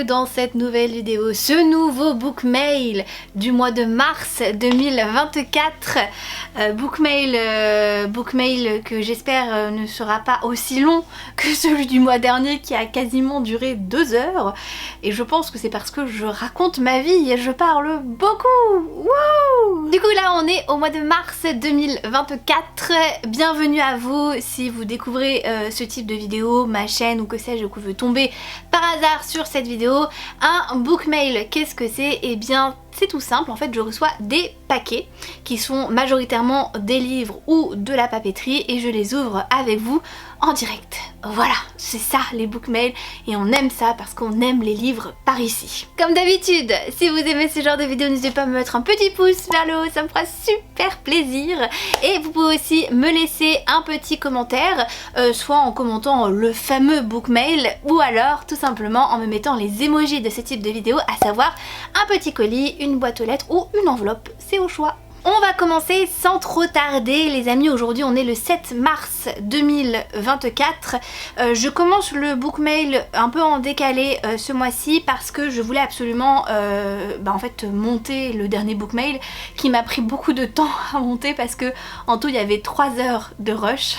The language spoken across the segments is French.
bienvenue dans cette nouvelle vidéo, ce nouveau book mail du mois de mars 2024. Book mail que j'espère ne sera pas aussi long que celui du mois dernier qui a quasiment duré 2 heures. Et je pense que c'est parce que je raconte ma vie et je parle beaucoup. Wouh! Du coup là on est au mois de mars 2024. Bienvenue à vous si vous découvrez ce type de vidéo, ma chaîne ou que sais-je, que vous tombez par hasard sur cette vidéo. Un book mail, qu'est-ce que c'est? Eh bien c'est tout simple, en fait je reçois des paquets qui sont majoritairement des livres ou de la papeterie et je les ouvre avec vous en direct. Voilà, c'est ça les book mails et on aime ça parce qu'on aime les livres par ici. Comme d'habitude, si vous aimez ce genre de vidéo, n'hésitez pas à me mettre un petit pouce vers le haut, ça me fera super plaisir. Et vous pouvez aussi me laisser un petit commentaire, soit en commentant le fameux book mail ou alors tout simplement en me mettant les emojis de ce type de vidéo, à savoir un petit colis, une boîte aux lettres ou une enveloppe, c'est au choix. On va commencer sans trop tarder les amis, aujourd'hui on est le 7 mars 2024. Je commence le book mail un peu en décalé ce mois-ci parce que je voulais absolument en fait monter le dernier book mail qui m'a pris beaucoup de temps à monter parce que en tout il y avait 3 heures de rush.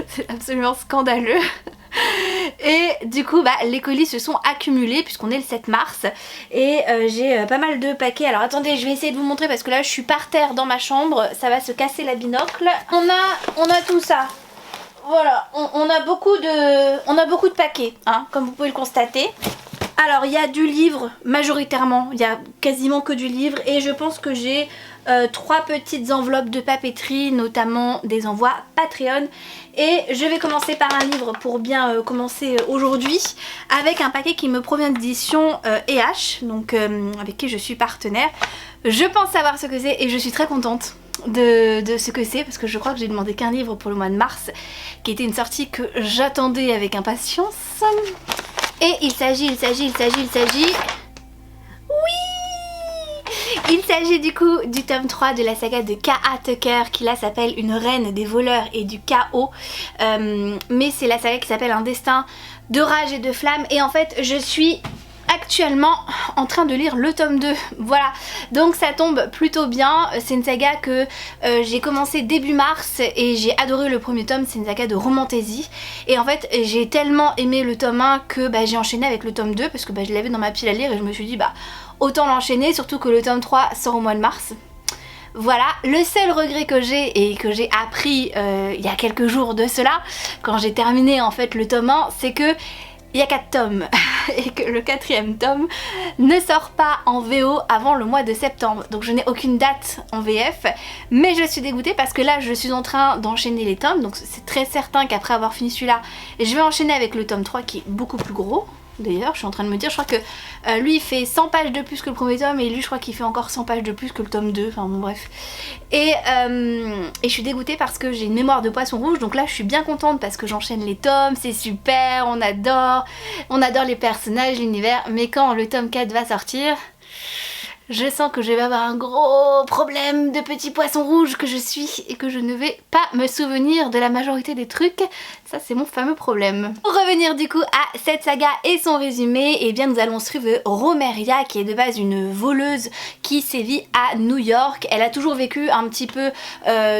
C'est absolument scandaleux. Et du coup les colis se sont accumulés puisqu'on est le 7 mars et j'ai pas mal de paquets. Alors attendez, je vais essayer de vous montrer parce que là je suis par terre dans ma chambre, ça va se casser la binocle. On a tout ça. Voilà, on a beaucoup de paquets, hein, comme vous pouvez le constater. Alors il y a du livre majoritairement, il y a quasiment que du livre et je pense que j'ai 3 petites enveloppes de papeterie, notamment des envois Patreon. Et je vais commencer par un livre pour bien commencer aujourd'hui avec un paquet qui me provient d'édition EH, donc avec qui je suis partenaire. Je pense savoir ce que c'est et je suis très contente de ce que c'est parce que je crois que j'ai demandé qu'un livre pour le mois de mars qui était une sortie que j'attendais avec impatience. Et il s'agit du coup du tome 3 de la saga de K.A. Tucker qui là s'appelle Une reine des voleurs et du chaos, mais c'est la saga qui s'appelle Un destin de rage et de flamme et en fait je suis actuellement en train de lire le tome 2, voilà, donc ça tombe plutôt bien. C'est une saga que j'ai commencé début mars et j'ai adoré le premier tome, c'est une saga de romantaisie et en fait j'ai tellement aimé le tome 1 que j'ai enchaîné avec le tome 2 parce que je l'avais dans ma pile à lire et je me suis dit autant l'enchaîner, surtout que le tome 3 sort au mois de mars. Voilà, le seul regret que j'ai et que j'ai appris il y a quelques jours de cela, quand j'ai terminé en fait le tome 1, c'est que il y a 4 tomes et que le 4e tome ne sort pas en VO avant le mois de septembre. Donc je n'ai aucune date en VF, mais je suis dégoûtée parce que là je suis en train d'enchaîner les tomes. Donc c'est très certain qu'après avoir fini celui-là, je vais enchaîner avec le tome 3 qui est beaucoup plus gros. D'ailleurs je suis en train de me dire, je crois que lui il fait 100 pages de plus que le premier tome et lui je crois qu'il fait encore 100 pages de plus que le tome 2, enfin bon bref. Et je suis dégoûtée parce que j'ai une mémoire de poisson rouge, donc là je suis bien contente parce que j'enchaîne les tomes, c'est super, on adore les personnages, l'univers, mais quand le tome 4 va sortir, je sens que je vais avoir un gros problème de petit poisson rouge que je suis et que je ne vais pas me souvenir de la majorité des trucs. Ça c'est mon fameux problème. Pour revenir du coup à cette saga et son résumé, eh bien nous allons suivre Romeria qui est de base une voleuse qui sévit à New York. Elle a toujours vécu un petit peu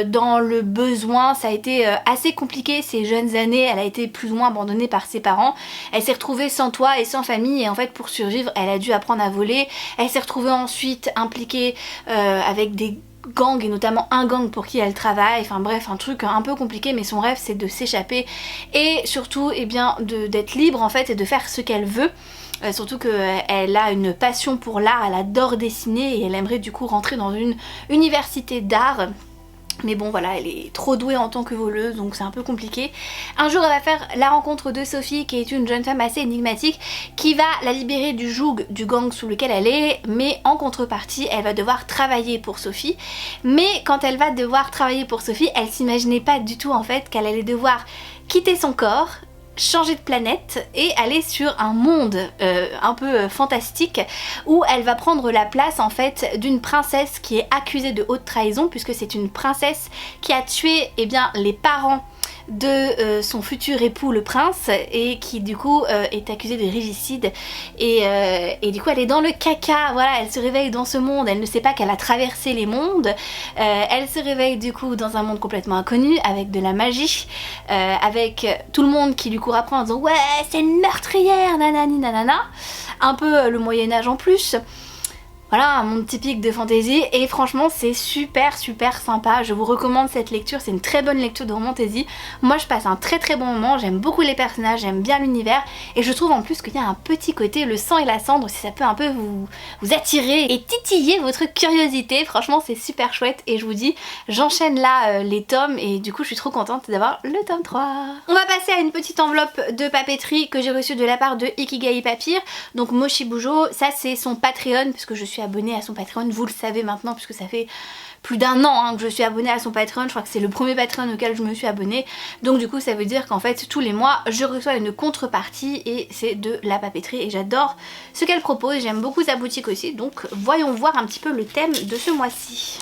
dans le besoin, ça a été assez compliqué ces jeunes années, elle a été plus ou moins abandonnée par ses parents. Elle s'est retrouvée sans toit et sans famille et en fait pour survivre elle a dû apprendre à voler. Elle s'est retrouvée ensuite impliquée avec des gang et notamment un gang pour qui elle travaille, enfin bref un truc un peu compliqué, mais son rêve c'est de s'échapper et surtout d'être libre en fait et de faire ce qu'elle veut. Surtout qu'elle a une passion pour l'art, elle adore dessiner et elle aimerait du coup rentrer dans une université d'art. Mais bon voilà, elle est trop douée en tant que voleuse donc c'est un peu compliqué. Un jour elle va faire la rencontre de Sophie qui est une jeune femme assez énigmatique qui va la libérer du joug du gang sous lequel elle est, mais en contrepartie elle va devoir travailler pour Sophie. Mais quand elle va devoir travailler pour Sophie, elle s'imaginait pas du tout en fait qu'elle allait devoir quitter son corps, changer de planète et aller sur un monde un peu fantastique où elle va prendre la place en fait d'une princesse qui est accusée de haute trahison puisque c'est une princesse qui a tué les parents de son futur époux le prince et qui du coup est accusée de régicide et du coup elle est dans le caca, voilà, elle se réveille dans ce monde, elle ne sait pas qu'elle a traversé les mondes, elle se réveille du coup dans un monde complètement inconnu avec de la magie, avec tout le monde qui lui court après en disant ouais c'est une meurtrière nanani nanana, un peu le Moyen-Âge en plus. Voilà, un monde typique de fantasy et franchement c'est super sympa, je vous recommande cette lecture, c'est une très bonne lecture de fantasy. Moi je passe un très bon moment, j'aime beaucoup les personnages, j'aime bien l'univers et je trouve en plus qu'il y a un petit côté, le sang et la cendre, si ça peut un peu vous attirer et titiller votre curiosité, franchement c'est super chouette et je vous dis, j'enchaîne là les tomes et du coup je suis trop contente d'avoir le tome 3. On va passer à une petite enveloppe de papeterie que j'ai reçue de la part de Ikigai Papyr, donc Mochi Bujo, ça c'est son Patreon puisque je suis abonnée à son Patreon, vous le savez maintenant puisque ça fait plus d'un an que je suis abonnée à son Patreon, je crois que c'est le premier Patreon auquel je me suis abonnée, donc du coup ça veut dire qu'en fait tous les mois je reçois une contrepartie et c'est de la papeterie et j'adore ce qu'elle propose, j'aime beaucoup sa boutique aussi, donc voyons voir un petit peu le thème de ce mois-ci.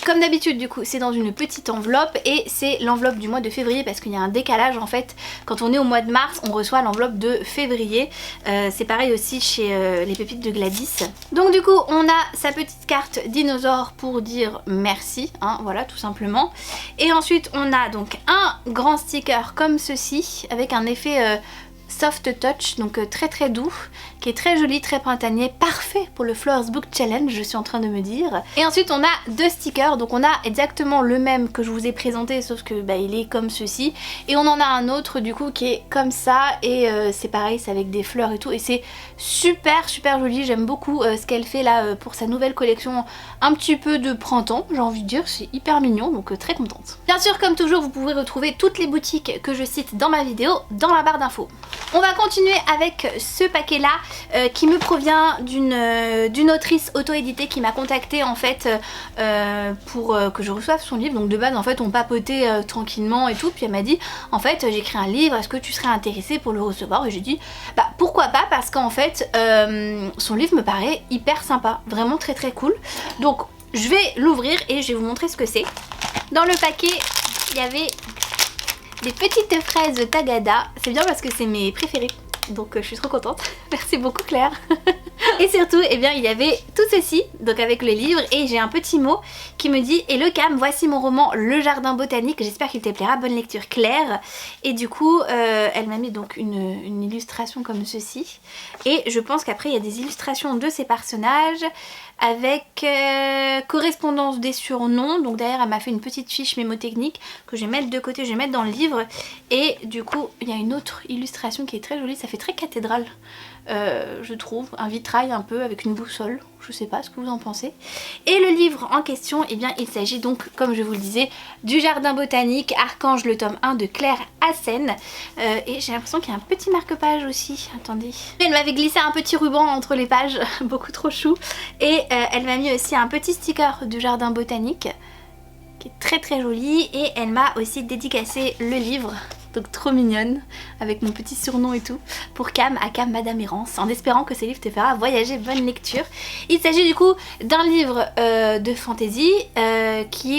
Comme d'habitude du coup c'est dans une petite enveloppe et c'est l'enveloppe du mois de février parce qu'il y a un décalage en fait, quand on est au mois de mars on reçoit l'enveloppe de février, c'est pareil aussi chez les pépites de Gladys. Donc du coup on a sa petite carte dinosaure pour dire merci, hein, voilà tout simplement. Et ensuite on a donc un grand sticker comme ceci avec un effet soft touch, donc très doux, qui est très joli, très printanier, parfait pour le Flowers Book Challenge, je suis en train de me dire. Et ensuite on a deux stickers, donc on a exactement le même que je vous ai présenté, sauf que bah, il est comme ceci. Et on en a un autre du coup qui est comme ça, et c'est pareil, c'est avec des fleurs et tout, et c'est super joli, j'aime beaucoup ce qu'elle fait là pour sa nouvelle collection, un petit peu de printemps, j'ai envie de dire, c'est hyper mignon, donc très contente. Bien sûr, comme toujours, vous pouvez retrouver toutes les boutiques que je cite dans ma vidéo dans la barre d'infos. On va continuer avec ce paquet là qui me provient d'une autrice auto-éditée qui m'a contactée en fait pour que je reçoive son livre. Donc de base en fait on papotait tranquillement et tout, puis elle m'a dit en fait j'écris un livre, est-ce que tu serais intéressée pour le recevoir? Et j'ai dit bah pourquoi pas, parce qu'en fait son livre me paraît hyper sympa, vraiment très cool. Donc je vais l'ouvrir et je vais vous montrer ce que c'est. Dans le paquet il y avait des petites fraises Tagada, c'est bien parce que c'est mes préférés, donc je suis trop contente, merci beaucoup Claire. Et surtout, eh bien, il y avait tout ceci, donc avec le livre, et j'ai un petit mot qui me dit « Hello Cam, voici mon roman Le Jardin Botanique, j'espère qu'il te plaira, bonne lecture Claire ». Et du coup, elle m'a mis donc une illustration comme ceci, et je pense qu'après il y a des illustrations de ces personnages, avec correspondance des surnoms, donc derrière elle m'a fait une petite fiche mémotechnique que je vais mettre de côté, je vais mettre dans le livre, et du coup il y a une autre illustration qui est très jolie, ça fait très cathédrale je trouve, un vitrail un peu avec une boussole, je sais pas ce que vous en pensez. Et le livre en question, eh bien il s'agit donc, comme je vous le disais, du Jardin Botanique, Archange, le tome 1 de Claire Hassen, et j'ai l'impression qu'il y a un petit marque-page aussi, attendez. Elle m'avait glissé un petit ruban entre les pages, beaucoup trop chou, et elle m'a mis aussi un petit sticker du Jardin Botanique, qui est très joli, et elle m'a aussi dédicacé le livre. Donc trop mignonne, avec mon petit surnom et tout, pour Cam, à Cam Madame Errance, en espérant que ce livre te fera voyager, bonne lecture. Il s'agit du coup d'un livre de fantasy,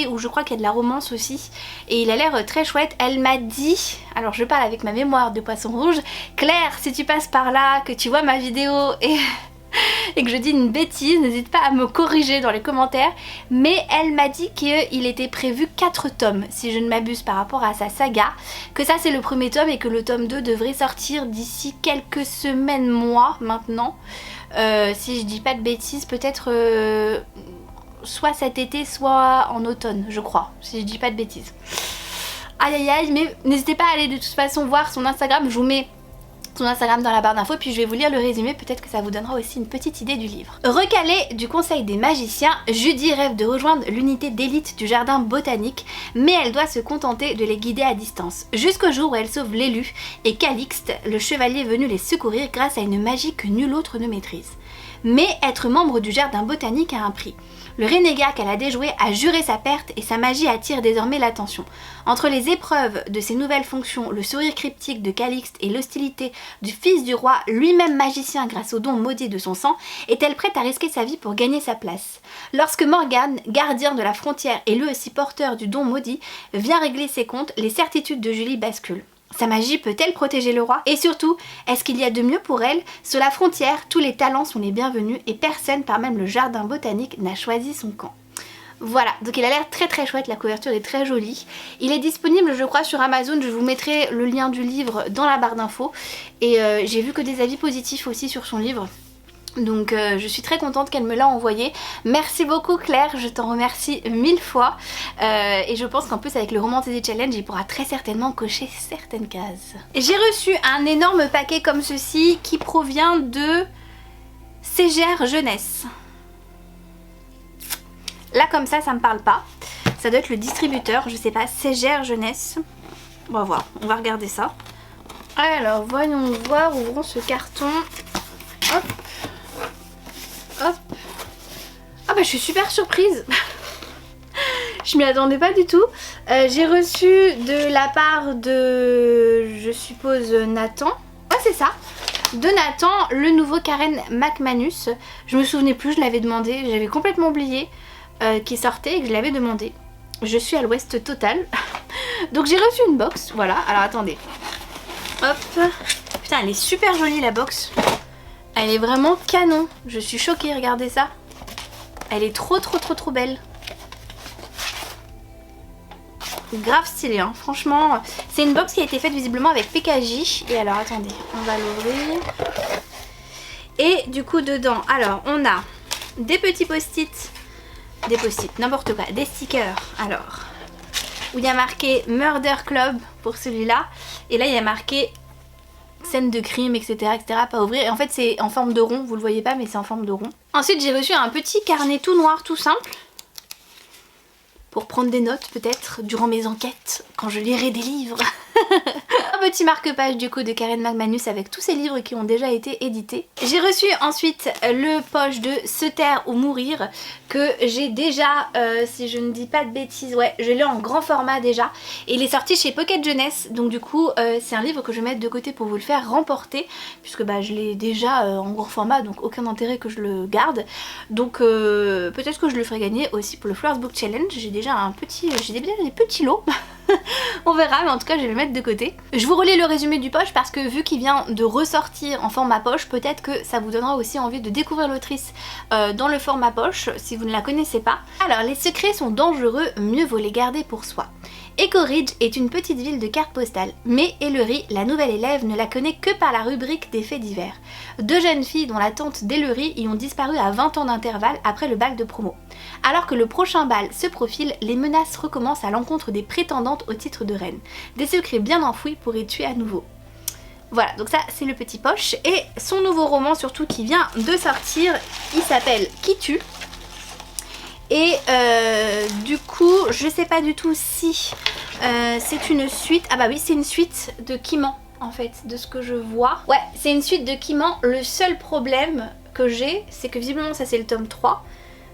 où je crois qu'il y a de la romance aussi, et il a l'air très chouette. Elle m'a dit, alors je parle avec ma mémoire de poisson rouge, Claire, si tu passes par là, que tu vois ma vidéo et que je dis une bêtise, n'hésite pas à me corriger dans les commentaires, mais elle m'a dit qu'il était prévu 4 tomes si je ne m'abuse par rapport à sa saga, que ça c'est le premier tome et que le tome 2 devrait sortir d'ici quelques semaines, mois maintenant, si je dis pas de bêtises, peut-être soit cet été soit en automne je crois, si je dis pas de bêtises. Aïe, mais n'hésitez pas à aller de toute façon voir son Instagram, je vous mets son Instagram dans la barre d'infos, puis je vais vous lire le résumé, peut-être que ça vous donnera aussi une petite idée du livre. Recalée du conseil des magiciens, Judy rêve de rejoindre l'unité d'élite du Jardin Botanique, mais elle doit se contenter de les guider à distance, jusqu'au jour où elle sauve l'élu et Calixte, le chevalier venu les secourir grâce à une magie que nul autre ne maîtrise. Mais être membre du Jardin Botanique a un prix. Le renégat qu'elle a déjoué a juré sa perte et sa magie attire désormais l'attention. Entre les épreuves de ses nouvelles fonctions, le sourire cryptique de Calixte et l'hostilité du fils du roi, lui-même magicien grâce au don maudit de son sang, est-elle prête à risquer sa vie pour gagner sa place? Lorsque Morgane, gardien de la frontière et lui aussi porteur du don maudit, vient régler ses comptes, les certitudes de Julie basculent. Sa magie peut-elle protéger le roi? Et surtout, est-ce qu'il y a de mieux pour elle? Sur la frontière, tous les talents sont les bienvenus et personne, par même le jardin botanique, n'a choisi son camp. Voilà, donc il a l'air très très chouette, la couverture est très jolie. Il est disponible je crois sur Amazon, je vous mettrai le lien du livre dans la barre d'infos. Et j'ai vu que des avis positifs aussi sur son livre. Donc je suis très contente qu'elle me l'a envoyé. Merci beaucoup Claire, je t'en remercie 1000 fois. Et je pense qu'en plus avec le Romantasy Challenge, il pourra très certainement cocher certaines cases. J'ai reçu un énorme paquet comme ceci qui provient de Ségère Jeunesse. Là comme ça me parle pas. Ça doit être le distributeur, je sais pas, Ségère Jeunesse. On va voir, on va regarder ça. Alors voyons voir, ouvrons ce carton. Hop. Hop. Ah bah je suis super surprise. Je m'y attendais pas du tout. J'ai reçu de la part de, je suppose, Nathan. Ouais c'est ça. De Nathan, le nouveau Karen McManus. Je me souvenais plus, je l'avais demandé. J'avais complètement oublié qu'il sortait et que je l'avais demandé. Je suis à l'ouest total. Donc j'ai reçu une box. Voilà, alors attendez. Hop. Putain elle est super jolie la box. Elle est vraiment canon, je suis choquée, regardez ça. Elle est trop belle. Grave stylée, hein. Franchement. C'est une box qui a été faite visiblement avec PKJ. Et alors attendez, on va l'ouvrir. Et du coup dedans, alors on a des petits post-it. Des post-it, n'importe quoi, des stickers. Alors, où il y a marqué Murder Club pour celui-là. Et là il y a marqué scène de crime, etc., etc., pas ouvrir. Et en fait c'est en forme de rond, vous le voyez pas mais c'est en forme de rond. Ensuite j'ai reçu un petit carnet tout noir, tout simple, pour prendre des notes peut-être durant mes enquêtes, quand je lirai des livres. Un petit marque-page du coup de Karen McManus avec tous ses livres qui ont déjà été édités. J'ai reçu ensuite le poche de Se taire ou mourir, que j'ai déjà, si je ne dis pas de bêtises, ouais, je l'ai en grand format déjà. Et il est sorti chez Pocket Jeunesse, donc du coup c'est un livre que je vais mettre de côté pour vous le faire remporter, puisque bah, je l'ai déjà en grand format, donc aucun intérêt que je le garde. Donc peut-être que je le ferai gagner aussi pour le Flowers Book Challenge. J'ai déjà un petit, j'ai déjà des petits lots. On verra, mais en tout cas je vais le mettre de côté. Je vous relis le résumé du poche parce que vu qu'il vient de ressortir en format poche, peut-être que ça vous donnera aussi envie de découvrir l'autrice dans le format poche si vous ne la connaissez pas. Alors les secrets sont dangereux, mieux vaut les garder pour soi. Echo Ridge est une petite ville de cartes postales, mais Ellery, la nouvelle élève, ne la connaît que par la rubrique des faits divers. Deux jeunes filles dont la tante d'Ellery y ont disparu à 20 ans d'intervalle après le bal de promo. Alors que le prochain bal se profile, les menaces recommencent à l'encontre des prétendantes au titre de reine. Des secrets bien enfouis pourraient tuer à nouveau. Voilà, donc ça c'est le petit poche. Et son nouveau roman surtout qui vient de sortir, il s'appelle Qui tue ? Et du coup, je sais pas du tout si c'est une suite. Ah bah oui, c'est une suite de Kiman en fait, de ce que je vois. Ouais, c'est une suite de Kiman. Le seul problème que j'ai, c'est que visiblement ça c'est le tome 3.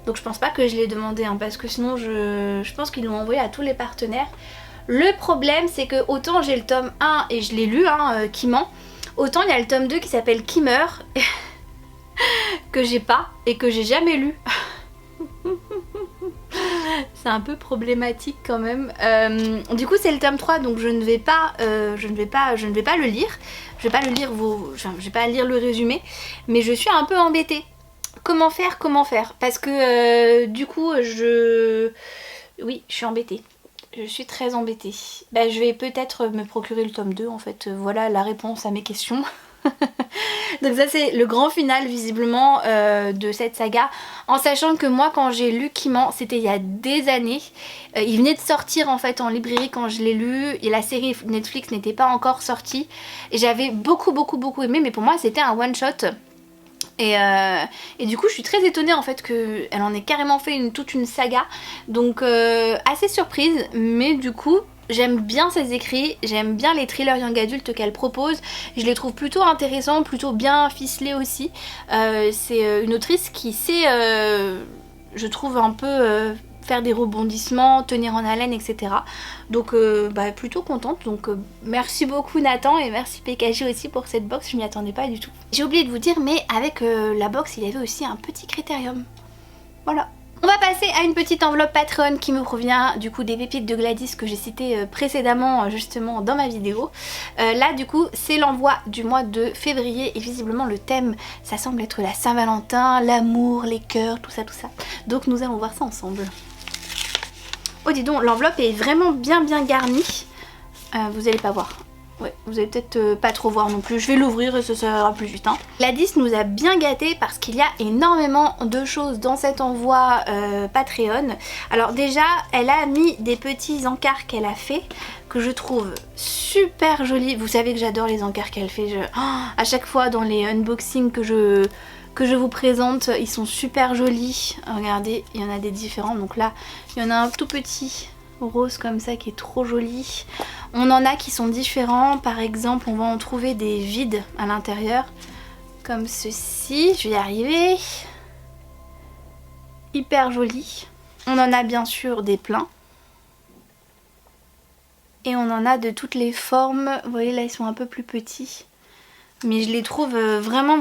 Donc je pense pas que je l'ai demandé, hein, parce que sinon je pense qu'ils l'ont envoyé à tous les partenaires. Le problème c'est que autant j'ai le tome 1 et je l'ai lu, hein, Kiman, autant il y a le tome 2 qui s'appelle Qui meurt que j'ai pas et que j'ai jamais lu. C'est un peu problématique quand même. Du coup c'est le tome 3, donc je ne vais pas le lire. Je vais pas le lire je vais pas lire le résumé, mais je suis un peu embêtée. Comment faire? Parce que du coup oui, je suis embêtée. Je suis très embêtée. Bah, je vais peut-être me procurer le tome 2 en fait. Voilà la réponse à mes questions. Donc ça c'est le grand final visiblement de cette saga, en sachant que moi quand j'ai lu Kiman c'était il y a des années, il venait de sortir en fait en librairie quand je l'ai lu et la série Netflix n'était pas encore sortie et j'avais beaucoup aimé, mais pour moi c'était un one shot. Et du coup je suis très étonnée en fait qu'elle en ait carrément fait toute une saga, donc assez surprise, mais du coup j'aime bien ses écrits, j'aime bien les thrillers young adultes qu'elle propose, je les trouve plutôt intéressants, plutôt bien ficelés aussi. C'est une autrice qui sait je trouve un peu faire des rebondissements, tenir en haleine, etc. Donc plutôt contente. Donc merci beaucoup Nathan et merci PKG aussi pour cette box, je m'y attendais pas du tout. J'ai oublié de vous dire, mais avec la box il y avait aussi un petit critérium. Voilà. On va passer à une petite enveloppe Patreon qui me provient du coup des pépites de Gladys que j'ai citées précédemment justement dans ma vidéo. Là du coup c'est l'envoi du mois de février et visiblement le thème ça semble être la Saint-Valentin, l'amour, les cœurs, tout ça. Donc nous allons voir ça ensemble. Oh dis donc, l'enveloppe est vraiment bien garnie. Vous allez pas voir. Ouais, vous allez peut-être pas trop voir non plus. Je vais l'ouvrir et ça sera plus vite. Hein. Gladys nous a bien gâtés parce qu'il y a énormément de choses dans cet envoi Patreon. Alors déjà, elle a mis des petits encarts qu'elle a fait que je trouve super jolis. Vous savez que j'adore les encarts qu'elle fait. À chaque fois dans les unboxings que je vous présente, ils sont super jolis. Regardez, il y en a des différents. Donc là, il y en a un tout petit rose comme ça qui est trop joli. On en a qui sont différents. Par exemple, on va en trouver des vides à l'intérieur. Comme ceci. Je vais y arriver. Hyper joli. On en a bien sûr des pleins. Et on en a de toutes les formes. Vous voyez là, ils sont un peu plus petits. Mais je les trouve vraiment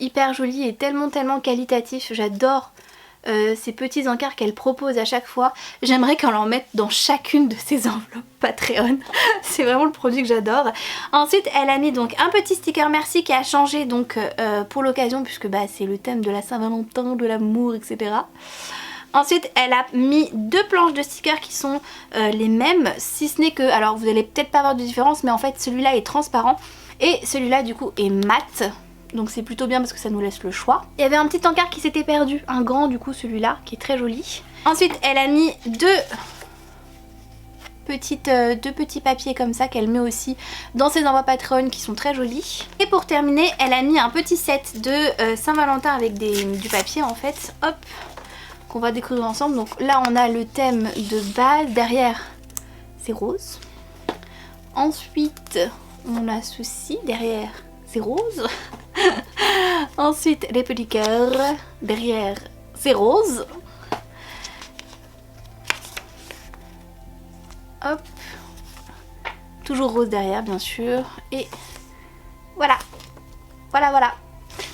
hyper jolis et tellement qualitatifs. J'adore ces petits encarts qu'elle propose à chaque fois. J'aimerais qu'elle en mette dans chacune de ses enveloppes Patreon. C'est vraiment le produit que j'adore. Ensuite elle a mis donc un petit sticker merci qui a changé donc pour l'occasion puisque c'est le thème de la Saint-Valentin, de l'amour, etc. Ensuite elle a mis deux planches de stickers qui sont les mêmes, si ce n'est que, alors vous allez peut-être pas voir de différence, mais en fait celui-là est transparent et celui-là du coup est mat. Donc c'est plutôt bien parce que ça nous laisse le choix. Il y avait un petit encart qui s'était perdu, un grand du coup celui-là qui est très joli. Ensuite elle a mis deux petits papiers comme ça qu'elle met aussi dans ses envois Patreon qui sont très jolis. Et pour terminer elle a mis un petit set de Saint-Valentin avec du papier en fait, hop, qu'on va découvrir ensemble. Donc là on a le thème de base, derrière c'est rose. Ensuite on a ceci, derrière c'est rose. Ensuite les petits cœurs, derrière c'est rose. Hop, toujours rose derrière bien sûr. Et voilà.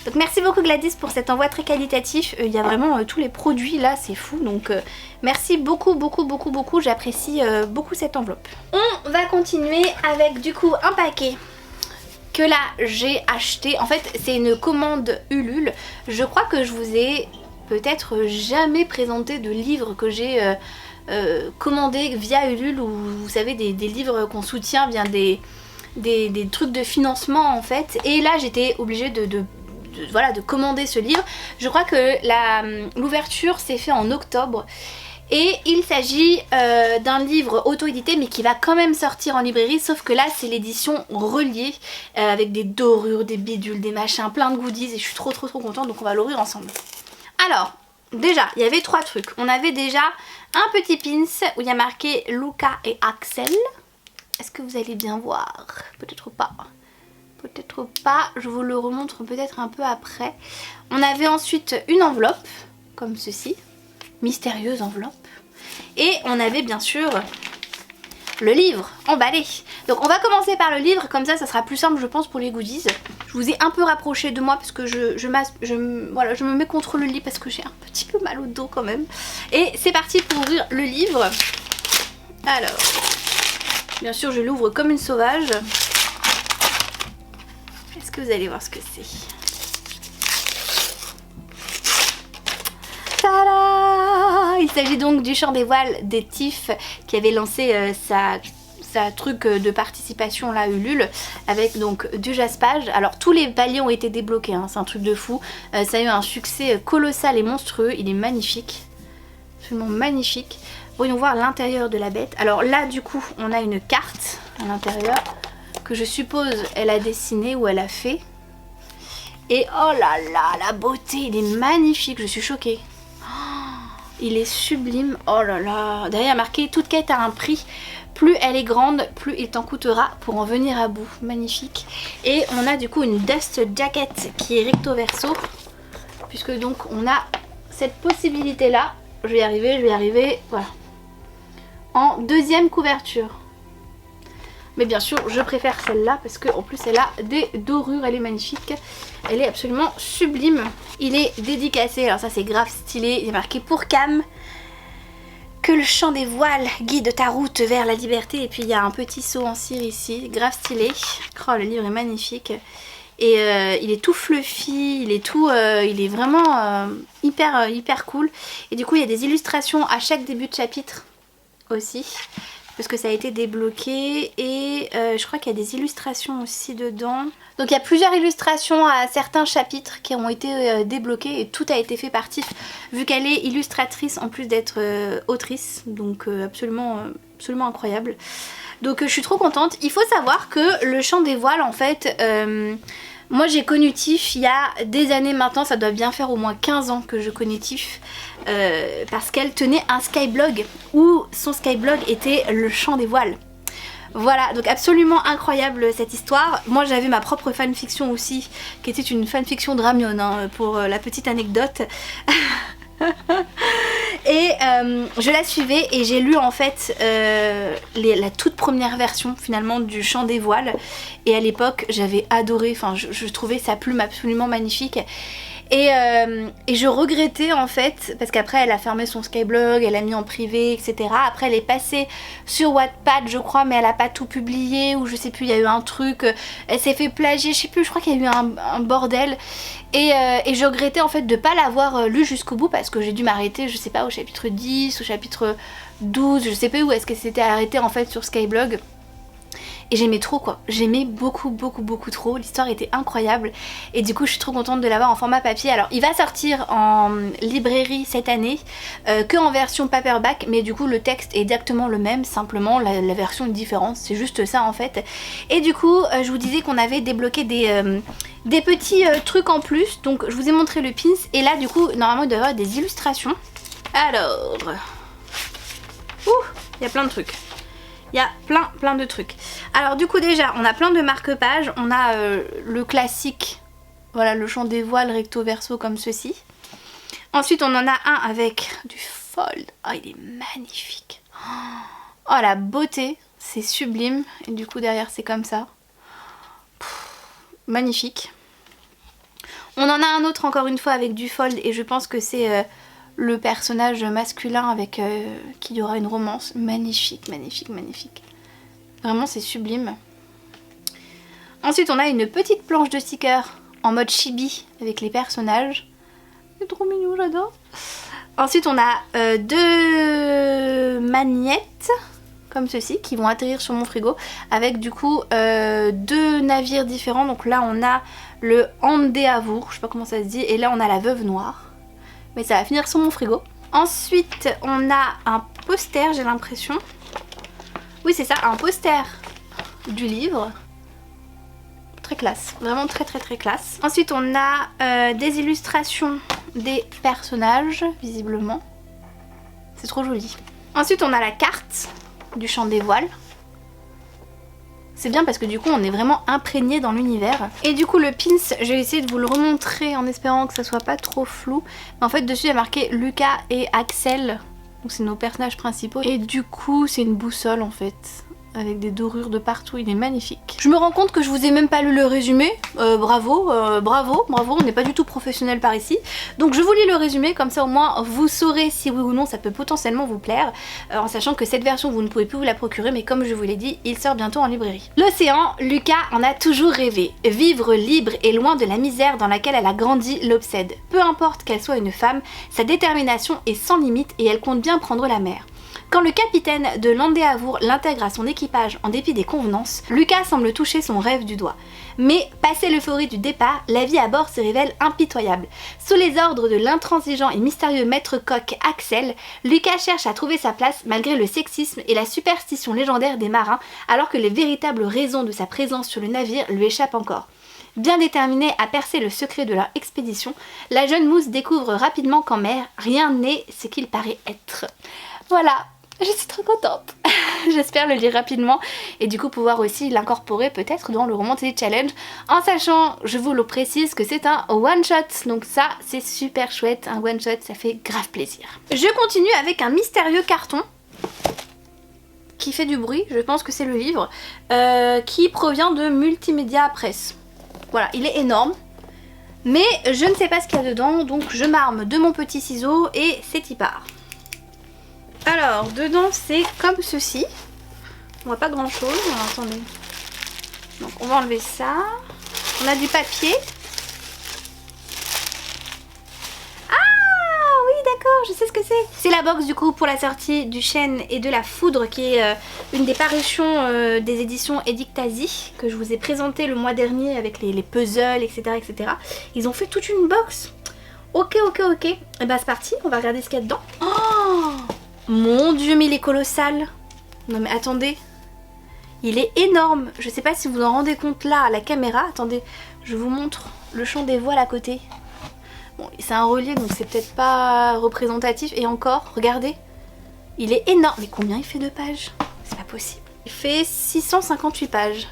Donc merci beaucoup Gladys pour cet envoi très qualitatif. Il y a vraiment tous les produits là, c'est fou. Donc merci beaucoup, j'apprécie beaucoup cette enveloppe. On va continuer avec du coup un paquet que là j'ai acheté. En fait c'est une commande Ulule. Je crois que je vous ai peut-être jamais présenté de livre que j'ai commandé via Ulule, ou vous savez des livres qu'on soutient via des trucs de financement en fait. Et là j'étais obligée de commander ce livre. Je crois que l'ouverture s'est fait en octobre. Et il s'agit d'un livre auto-édité mais qui va quand même sortir en librairie, sauf que là c'est l'édition reliée avec des dorures, des bidules, des machins, plein de goodies et je suis trop contente, donc on va l'ouvrir ensemble. Alors déjà il y avait trois trucs. On avait déjà un petit pins où il y a marqué Luca et Axel. Est-ce que vous allez bien voir? Peut-être pas. Peut-être pas, je vous le remontre peut-être un peu après. On avait ensuite une enveloppe comme ceci, mystérieuse enveloppe. Et on avait bien sûr le livre emballé. Donc on va commencer par le livre, comme ça sera plus simple je pense pour les goodies. Je vous ai un peu rapproché de moi parce que je me mets contre le lit parce que j'ai un petit peu mal au dos quand même. Et c'est parti pour ouvrir le livre. Alors, bien sûr je l'ouvre comme une sauvage. Est-ce que vous allez voir ce que c'est? Tada! Il s'agit donc du Chant des voiles des Tiff qui avait lancé sa truc de participation là Ulule avec donc du jaspage. Alors tous les paliers ont été débloqués, hein, c'est un truc de fou. Ça a eu un succès colossal et monstrueux, il est magnifique. Absolument magnifique. Voyons voir l'intérieur de la bête. Alors là du coup on a une carte à l'intérieur que je suppose elle a dessinée ou elle a fait. Et oh là là, la beauté, il est magnifique, je suis choquée. Il est sublime, oh là là. Derrière il y a marqué toute quête a un prix. Plus elle est grande, plus il t'en coûtera pour en venir à bout. Magnifique. Et on a du coup une dust jacket qui est recto verso. Puisque donc on a cette possibilité là. Je vais y arriver, voilà. En deuxième couverture. Mais bien sûr je préfère celle-là parce qu'en plus elle a des dorures, elle est magnifique. Elle est absolument sublime. Il est dédicacé, alors ça c'est grave stylé, il est marqué pour Cam. Que le chant des voiles guide ta route vers la liberté. Et puis il y a un petit seau en cire ici, grave stylé. Oh, le livre est magnifique. Et il est tout fluffy, il est vraiment hyper cool. Et du coup il y a des illustrations à chaque début de chapitre aussi. Parce que ça a été débloqué. Et je crois qu'il y a des illustrations aussi dedans. Donc il y a plusieurs illustrations à certains chapitres qui ont été débloqués. Et tout a été fait par Tiff. Vu qu'elle est illustratrice en plus d'être autrice. Donc absolument incroyable. Donc je suis trop contente. Il faut savoir que le chant des voiles en fait... moi j'ai connu Tiff il y a des années maintenant, ça doit bien faire au moins 15 ans que je connais Tiff, parce qu'elle tenait un skyblog où son skyblog était le chant des voiles. Voilà, donc absolument incroyable cette histoire. Moi j'avais ma propre fanfiction aussi, qui était une fanfiction de Ramion, hein, pour la petite anecdote. Et je la suivais et j'ai lu en fait la toute première version finalement du chant des voiles. Et à l'époque j'avais adoré, enfin je trouvais sa plume absolument magnifique. Et je regrettais en fait, parce qu'après elle a fermé son skyblog, elle l'a mis en privé, etc. Après elle est passée sur Wattpad je crois, mais elle a pas tout publié, ou je sais plus, il y a eu un truc, elle s'est fait plagier, je sais plus, je crois qu'il y a eu un bordel. Et je regrettais en fait de pas l'avoir lu jusqu'au bout, parce que j'ai dû m'arrêter, je sais pas, au chapitre 10, au chapitre 12, je sais pas où est-ce que c'était arrêté en fait sur Skyblog. Et j'aimais trop quoi, j'aimais beaucoup trop, l'histoire était incroyable. Et du coup je suis trop contente de l'avoir en format papier. Alors il va sortir en librairie cette année, que en version paperback. Mais du coup le texte est exactement le même, simplement la version est différente, c'est juste ça en fait. Et du coup je vous disais qu'on avait débloqué des petits trucs en plus. Donc je vous ai montré le pins. Et là du coup normalement il doit y avoir des illustrations. Alors... ouh, il y a plein de trucs. Il y a plein de trucs. Alors du coup déjà on a plein de marque-pages. On a le classique, voilà, le chant des voiles recto verso comme ceci. Ensuite on en a un avec du fold. Oh il est magnifique. Oh la beauté, c'est sublime. Et du coup derrière c'est comme ça. Magnifique. On en a un autre encore une fois avec du fold. Et je pense que c'est... le personnage masculin avec qui y aura une romance. Magnifique. Vraiment c'est sublime. Ensuite on a une petite planche de stickers en mode chibi avec les personnages. C'est trop mignon, j'adore. Ensuite on a deux magnettes comme ceci qui vont atterrir sur mon frigo avec du coup deux navires différents. Donc là on a le Andéavour, je sais pas comment ça se dit, et là on a la Veuve Noire. Mais ça va finir sur mon frigo. Ensuite on a un poster, j'ai l'impression. Oui c'est ça, un poster du livre. Très classe, vraiment très classe. Ensuite on a des illustrations des personnages, visiblement. C'est trop joli. Ensuite on a la carte du chant des voiles. C'est bien parce que du coup on est vraiment imprégné dans l'univers. Et du coup le pins, je vais essayer de vous le remontrer en espérant que ça soit pas trop flou. Mais en fait dessus il y a marqué Lucas et Axel. Donc c'est nos personnages principaux. Et du coup c'est une boussole en fait, avec des dorures de partout, il est magnifique. Je me rends compte que je vous ai même pas lu le résumé. Bravo, on n'est pas du tout professionnel par ici. Donc je vous lis le résumé, comme ça au moins vous saurez si oui ou non ça peut potentiellement vous plaire. En sachant que cette version vous ne pouvez plus vous la procurer, mais comme je vous l'ai dit, il sort bientôt en librairie. L'océan, Lucas en a toujours rêvé. Vivre libre et loin de la misère dans laquelle elle a grandi l'obsède. Peu importe qu'elle soit une femme, sa détermination est sans limite et elle compte bien prendre la mer. Quand le capitaine de l'Andéavour l'intègre à son équipage en dépit des convenances, Lucas semble toucher son rêve du doigt. Mais, passé l'euphorie du départ, la vie à bord se révèle impitoyable. Sous les ordres de l'intransigeant et mystérieux maître coq Axel, Lucas cherche à trouver sa place malgré le sexisme et la superstition légendaire des marins, alors que les véritables raisons de sa présence sur le navire lui échappent encore. Bien déterminée à percer le secret de leur expédition, la jeune mousse découvre rapidement qu'en mer, rien n'est ce qu'il paraît être. Voilà. Je suis trop contente. J'espère le lire rapidement et du coup pouvoir aussi l'incorporer peut-être dans le Romantasy Challenge, en sachant, je vous le précise, que c'est un one shot, donc ça c'est super chouette, un one shot ça fait grave plaisir. Je continue avec un mystérieux carton qui fait du bruit, je pense que c'est le livre, qui provient de Multimédia Presse. Voilà, il est énorme, mais je ne sais pas ce qu'il y a dedans, donc je m'arme de mon petit ciseau et c'est y part. Alors, dedans c'est comme ceci. On voit pas grand chose. Alors, attendez. Donc on va enlever ça. On a du papier. Ah oui, d'accord, je sais ce que c'est. C'est la box du coup pour la sortie du Chêne et de la Foudre, qui est une des parutions des éditions Edictasy, que je vous ai présenté le mois dernier avec les puzzles, etc., etc. Ils ont fait toute une box. Ok. Et bah c'est parti, on va regarder ce qu'il y a dedans. Oh mon dieu, mais il est colossal. Non mais attendez, il est énorme. Je sais pas si vous vous en rendez compte là à la caméra. Attendez, je vous montre le champ des voiles à côté. Bon, c'est un relief donc c'est peut-être pas représentatif. Et encore, regardez, il est énorme. Mais combien il fait de pages? C'est pas possible. Il fait 658 pages.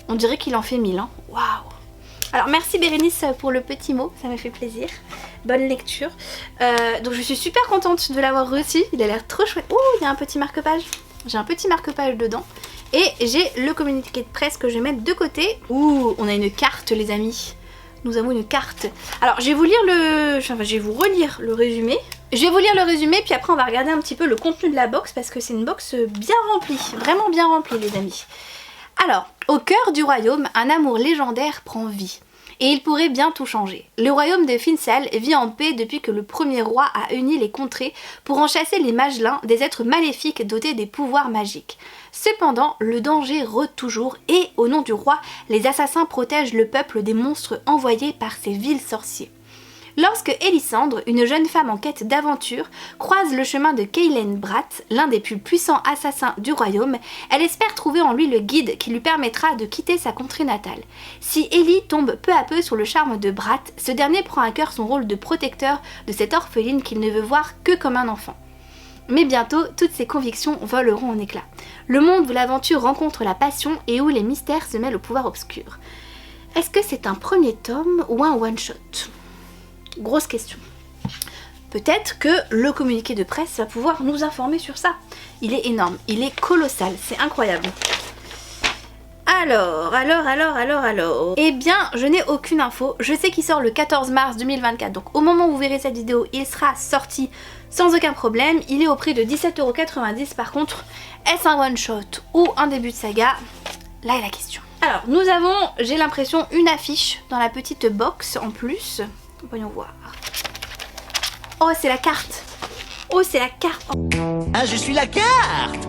On dirait qu'il en fait 1000 hein. Waouh. Alors merci Bérénice pour le petit mot, ça m'a fait plaisir. Bonne lecture. Donc je suis super contente de l'avoir reçu, il a l'air trop chouette. Oh, il y a un petit marque-page. J'ai un petit marque-page dedans. Et j'ai le communiqué de presse que je vais mettre de côté. Ouh, on a une carte les amis. Nous avons une carte. Alors je vais vous lire je vais vous relire le résumé. Je vais vous lire le résumé puis après on va regarder un petit peu le contenu de la box parce que c'est une box bien remplie. Vraiment bien remplie les amis. Alors, au cœur du royaume, un amour légendaire prend vie. Et il pourrait bien tout changer. Le royaume de Finsal vit en paix depuis que le premier roi a uni les contrées pour en chasser les magelins, des êtres maléfiques dotés des pouvoirs magiques. Cependant, le danger rôde toujours et, au nom du roi, les assassins protègent le peuple des monstres envoyés par ces vils sorciers. Lorsque Elisandre, une jeune femme en quête d'aventure, croise le chemin de Kaylen Bratt, l'un des plus puissants assassins du royaume, elle espère trouver en lui le guide qui lui permettra de quitter sa contrée natale. Si Ellie tombe peu à peu sur le charme de Bratt, ce dernier prend à cœur son rôle de protecteur de cette orpheline qu'il ne veut voir que comme un enfant. Mais bientôt, toutes ses convictions voleront en éclats. Le monde où l'aventure rencontre la passion et où les mystères se mêlent au pouvoir obscur. Est-ce que c'est un premier tome ou un one-shot ? Grosse question. Peut-être que le communiqué de presse va pouvoir nous informer sur ça. Il est énorme, il est colossal, c'est incroyable. Alors. Eh bien, je n'ai aucune info. Je sais qu'il sort le 14 mars 2024. Donc au moment où vous verrez cette vidéo, il sera sorti sans aucun problème. Il est au prix de 17,90 €. Par contre, est-ce un one-shot ou un début de saga? Là est la question. Alors, nous avons, j'ai l'impression, une affiche dans la petite box en plus. Voyons voir. Oh, c'est la carte. Oh, c'est la carte. Oh. Ah, je suis la carte.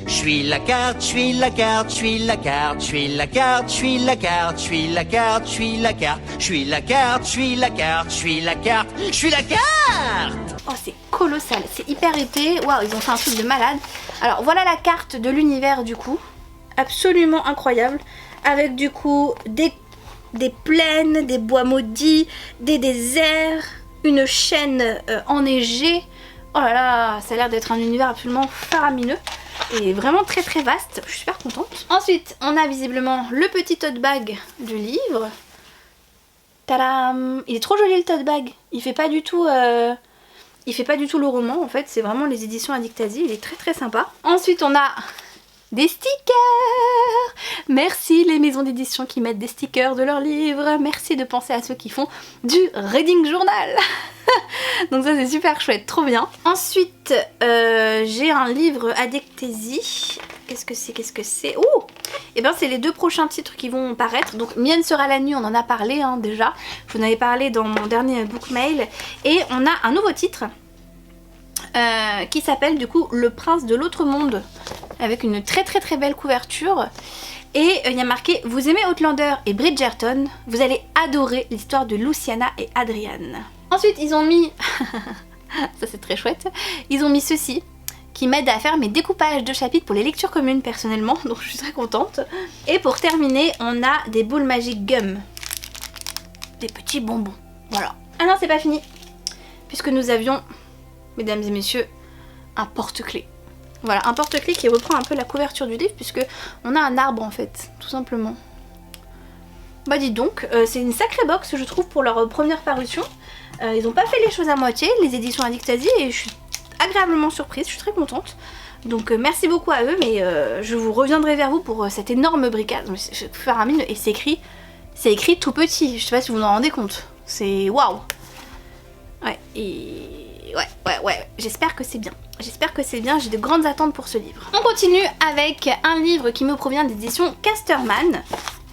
Je suis la carte, je suis la carte, je suis la carte, je suis la carte, je suis la carte, je suis la carte, je suis la carte, je suis la carte, je suis la carte, je suis la carte, je suis la carte. Oh, c'est colossal, c'est hyper épais. Waouh, ils ont fait un truc de malade. Alors, voilà la carte de l'univers du coup. Absolument incroyable. Avec du coup des plaines, des bois maudits, des déserts, une chaîne enneigée. Oh là là, ça a l'air d'être un univers absolument faramineux et vraiment très très vaste. Je suis super contente. Ensuite, on a visiblement le petit tote bag du livre. Tadam! Il est trop joli le tote bag. Il fait pas du tout le roman en fait. C'est vraiment les éditions Edictasy. Il est très très sympa. Ensuite, on a des stickers! Merci les maisons d'édition qui mettent des stickers de leurs livres. Merci de penser à ceux qui font du reading journal. Donc ça c'est super chouette, trop bien. Ensuite, j'ai un livre Edictasy. Qu'est-ce que c'est? Oh! Et bien c'est les deux prochains titres qui vont paraître. Donc Mienne sera la nuit, on en a parlé hein, déjà. Je vous en avais parlé dans mon dernier book mail. Et on a un nouveau titre qui s'appelle du coup Le Prince de l'autre monde, avec une très très très belle couverture. Et il y a marqué « Vous aimez Outlander et Bridgerton, vous allez adorer l'histoire de Luciana et Adrian ». Ensuite ils ont mis, ça c'est très chouette, ils ont mis ceci qui m'aide à faire mes découpages de chapitres pour les lectures communes personnellement, donc je suis très contente. Et pour terminer, on a des boules magiques gum, des petits bonbons, voilà. Ah non, c'est pas fini, puisque nous avions, mesdames et messieurs, un porte-clés. Voilà, un porte-clés qui reprend un peu la couverture du livre puisque on a un arbre en fait, tout simplement. Bah dis donc, c'est une sacrée box je trouve pour leur première parution. Ils ont pas fait les choses à moitié, les éditions Adictasie, et je suis agréablement surprise, je suis très contente. Donc merci beaucoup à eux, mais je vous reviendrai vers vous pour cette énorme bricade. Je vais vous faire un mine et c'est écrit tout petit, je sais pas si vous vous en rendez compte. C'est waouh. Ouais, et ouais, j'espère que c'est bien. J'espère que c'est bien, j'ai de grandes attentes pour ce livre. On continue avec un livre qui me provient d'édition Casterman.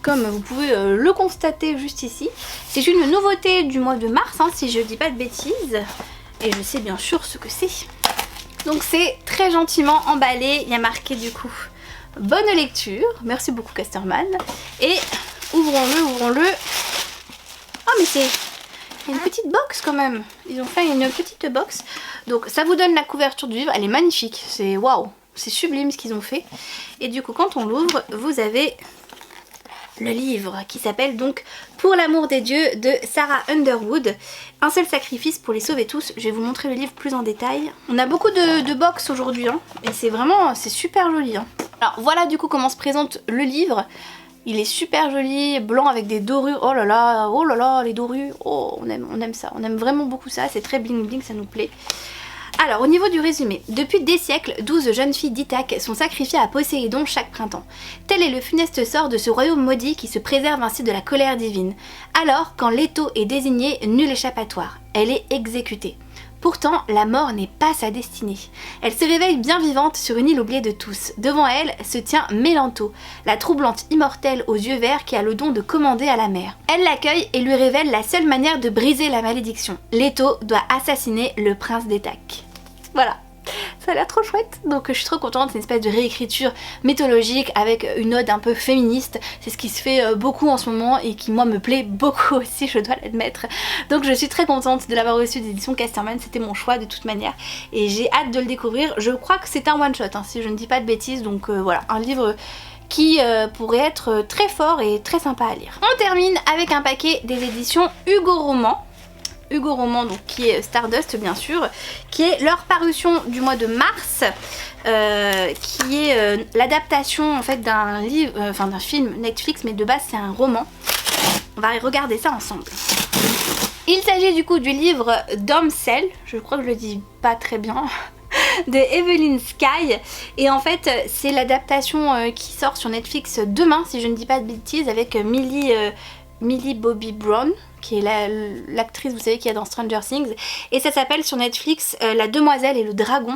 Comme vous pouvez le constater juste ici. C'est une nouveauté du mois de mars, hein, si je dis pas de bêtises. Et je sais bien sûr ce que c'est. Donc c'est très gentiment emballé, il y a marqué du coup bonne lecture, merci beaucoup Casterman. Et ouvrons-le. Oh mais c'est une petite box quand même, ils ont fait une petite box. Donc ça vous donne la couverture du livre, elle est magnifique, c'est waouh, c'est sublime ce qu'ils ont fait. Et du coup quand on l'ouvre, vous avez le livre qui s'appelle donc Pour l'amour des dieux de Sarah Underwood. Un seul sacrifice pour les sauver tous. Je vais vous montrer le livre plus en détail. On a beaucoup de box aujourd'hui hein, et c'est super joli. Hein. Alors voilà du coup comment se présente le livre. Il est super joli, blanc avec des dorures. Oh là là, les dorures. Oh, on aime ça. On aime vraiment beaucoup ça. C'est très bling bling, ça nous plaît. Alors au niveau du résumé, depuis des siècles, 12 jeunes filles d'Ithaque sont sacrifiées à Poséidon chaque printemps. Tel est le funeste sort de ce royaume maudit qui se préserve ainsi de la colère divine. Alors, quand Leto est désignée, nulle échappatoire. Elle est exécutée. Pourtant, la mort n'est pas sa destinée. Elle se réveille bien vivante sur une île oubliée de tous. Devant elle se tient Mélanto, la troublante immortelle aux yeux verts qui a le don de commander à la mer. Elle l'accueille et lui révèle la seule manière de briser la malédiction. Leto doit assassiner le prince d'Ithaque. Voilà, ça a l'air trop chouette, donc je suis trop contente, c'est une espèce de réécriture mythologique avec une ode un peu féministe, c'est ce qui se fait beaucoup en ce moment et qui moi me plaît beaucoup aussi, je dois l'admettre. Donc je suis très contente de l'avoir reçu d'édition Casterman, c'était mon choix de toute manière et j'ai hâte de le découvrir. Je crois que c'est un one shot hein, si je ne dis pas de bêtises, donc voilà, un livre qui pourrait être très fort et très sympa à lire. On termine avec un paquet des éditions Hugo Roman. Hugo Roman, donc qui est Stardust bien sûr, qui est leur parution du mois de mars, qui est l'adaptation en fait d'un livre, enfin d'un film Netflix, mais de base c'est un roman. On va regarder ça ensemble. Il s'agit du coup du livre Domcel, je crois que je le dis pas très bien, de Evelyn Sky, et en fait c'est l'adaptation qui sort sur Netflix demain si je ne dis pas de bêtises, avec Millie Bobby Brown, qui est l'actrice, vous savez, qui est dans Stranger Things, et ça s'appelle sur Netflix La Demoiselle et le Dragon.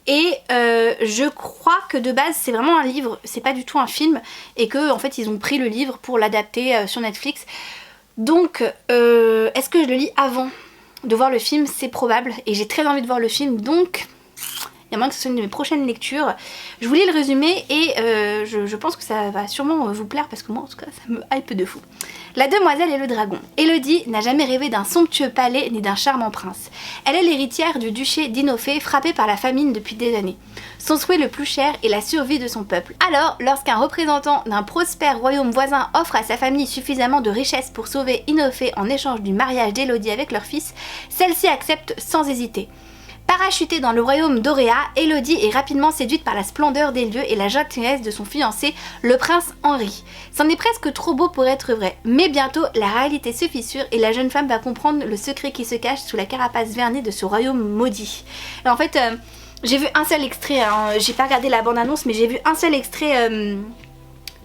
Et je crois que de base c'est vraiment un livre, c'est pas du tout un film, et que en fait ils ont pris le livre pour l'adapter sur Netflix. Donc est-ce que je le lis avant de voir le film? C'est probable, et j'ai très envie de voir le film, donc il y a moyen que ce soit une de mes prochaines lectures. Je vous lis le résumé et je pense que ça va sûrement vous plaire parce que moi en tout cas ça me hype de fou. La Demoiselle et le Dragon. Élodie n'a jamais rêvé d'un somptueux palais ni d'un charmant prince. Elle est l'héritière du duché d'Inofé frappé par la famine depuis des années. Son souhait le plus cher est la survie de son peuple. Alors, lorsqu'un représentant d'un prospère royaume voisin offre à sa famille suffisamment de richesses pour sauver Inofé en échange du mariage d'Élodie avec leur fils, celle-ci accepte sans hésiter. Parachutée dans le royaume d'Auréa, Élodie est rapidement séduite par la splendeur des lieux et la gentillesse de son fiancé, le prince Henri. C'en est presque trop beau pour être vrai, mais bientôt la réalité se fissure et la jeune femme va comprendre le secret qui se cache sous la carapace vernée de ce royaume maudit. Et en fait, j'ai vu un seul extrait, hein, j'ai pas regardé la bande-annonce, mais j'ai vu un seul extrait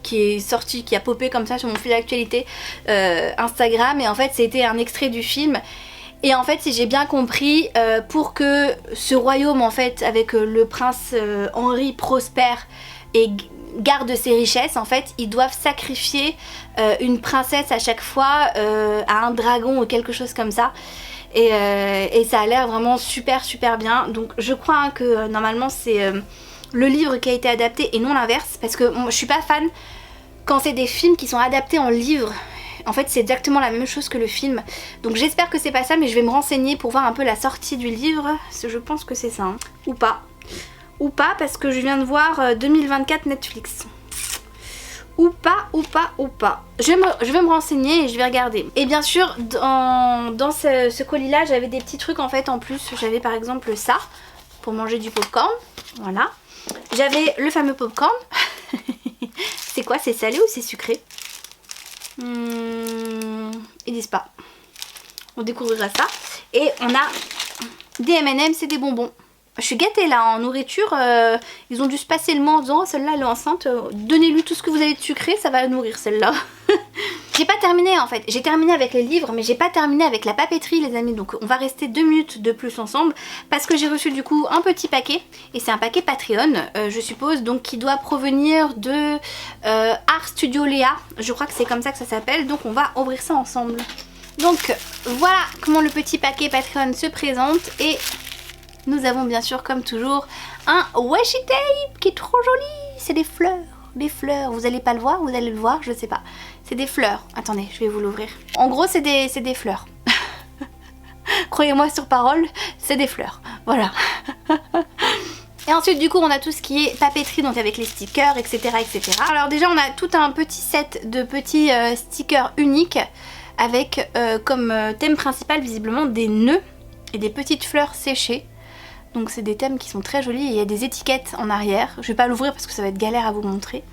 qui est sorti, qui a popé comme ça sur mon fil d'actualité Instagram, et en fait c'était un extrait du film. Et en fait, si j'ai bien compris, pour que ce royaume en fait avec le prince Henri prospère et garde ses richesses, en fait, ils doivent sacrifier une princesse à chaque fois à un dragon ou quelque chose comme ça. Et ça a l'air vraiment super bien. Donc je crois hein, que normalement c'est le livre qui a été adapté et non l'inverse, parce que moi, je suis pas fan quand c'est des films qui sont adaptés en livre. En fait c'est exactement la même chose que le film, donc j'espère que c'est pas ça, mais je vais me renseigner pour voir un peu la sortie du livre, je pense que c'est ça, hein. Ou pas, parce que je viens de voir 2024 Netflix. Ou pas. Je vais me renseigner et je vais regarder. Et bien sûr dans ce colis là j'avais des petits trucs en fait en plus, j'avais par exemple ça, pour manger du popcorn, voilà. J'avais le fameux popcorn. C'est quoi? C'est salé ou c'est sucré? Ils disent pas. On découvrira ça. Et on a des M&M's et des bonbons. Je suis gâtée là en nourriture. Ils ont dû se passer le mot en disant oh, celle-là elle est enceinte. Donnez-lui tout ce que vous avez de sucré, ça va la nourrir celle-là. J'ai pas terminé en fait. J'ai terminé avec les livres, mais j'ai pas terminé avec la papeterie les amis. Donc on va rester 2 minutes de plus ensemble parce que j'ai reçu du coup un petit paquet. Et c'est un paquet Patreon, je suppose, donc qui doit provenir de Art Studio Léa. Je crois que c'est comme ça que ça s'appelle. Donc on va ouvrir ça ensemble. Donc voilà comment le petit paquet Patreon se présente. Et nous avons bien sûr comme toujours un washi tape qui est trop joli. C'est des fleurs. Des fleurs, vous allez pas le voir, vous allez le voir, je sais pas. C'est des fleurs. Attendez, je vais vous l'ouvrir. En gros, c'est des fleurs. Croyez-moi sur parole, c'est des fleurs. Voilà. Et ensuite, du coup, on a tout ce qui est papeterie, donc avec les stickers, etc., etc. Alors déjà, on a tout un petit set de petits stickers uniques avec comme thème principal, visiblement, des nœuds et des petites fleurs séchées. Donc c'est des thèmes qui sont très jolis et il y a des étiquettes en arrière. Je vais pas l'ouvrir parce que ça va être galère à vous montrer.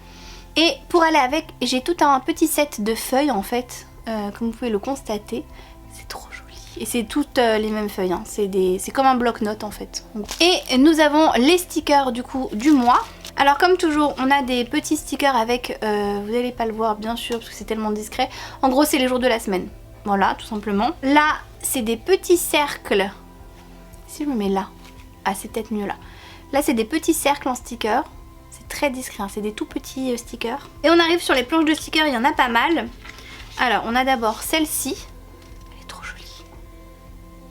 Et pour aller avec, j'ai tout un petit set de feuilles en fait, comme vous pouvez le constater. C'est trop joli. Et c'est toutes les mêmes feuilles, hein. C'est comme un bloc-notes en fait. Et nous avons les stickers du coup du mois. Alors comme toujours, on a des petits stickers avec, vous n'allez pas le voir bien sûr parce que c'est tellement discret. En gros c'est les jours de la semaine. Voilà, tout simplement. Là, c'est des petits cercles. Si je me mets là. Ah c'est peut-être mieux là. Là c'est des petits cercles en stickers. C'est très discret, hein. C'est des tout petits stickers. Et on arrive sur les planches de stickers, il y en a pas mal. Alors on a d'abord celle-ci. Elle est trop jolie.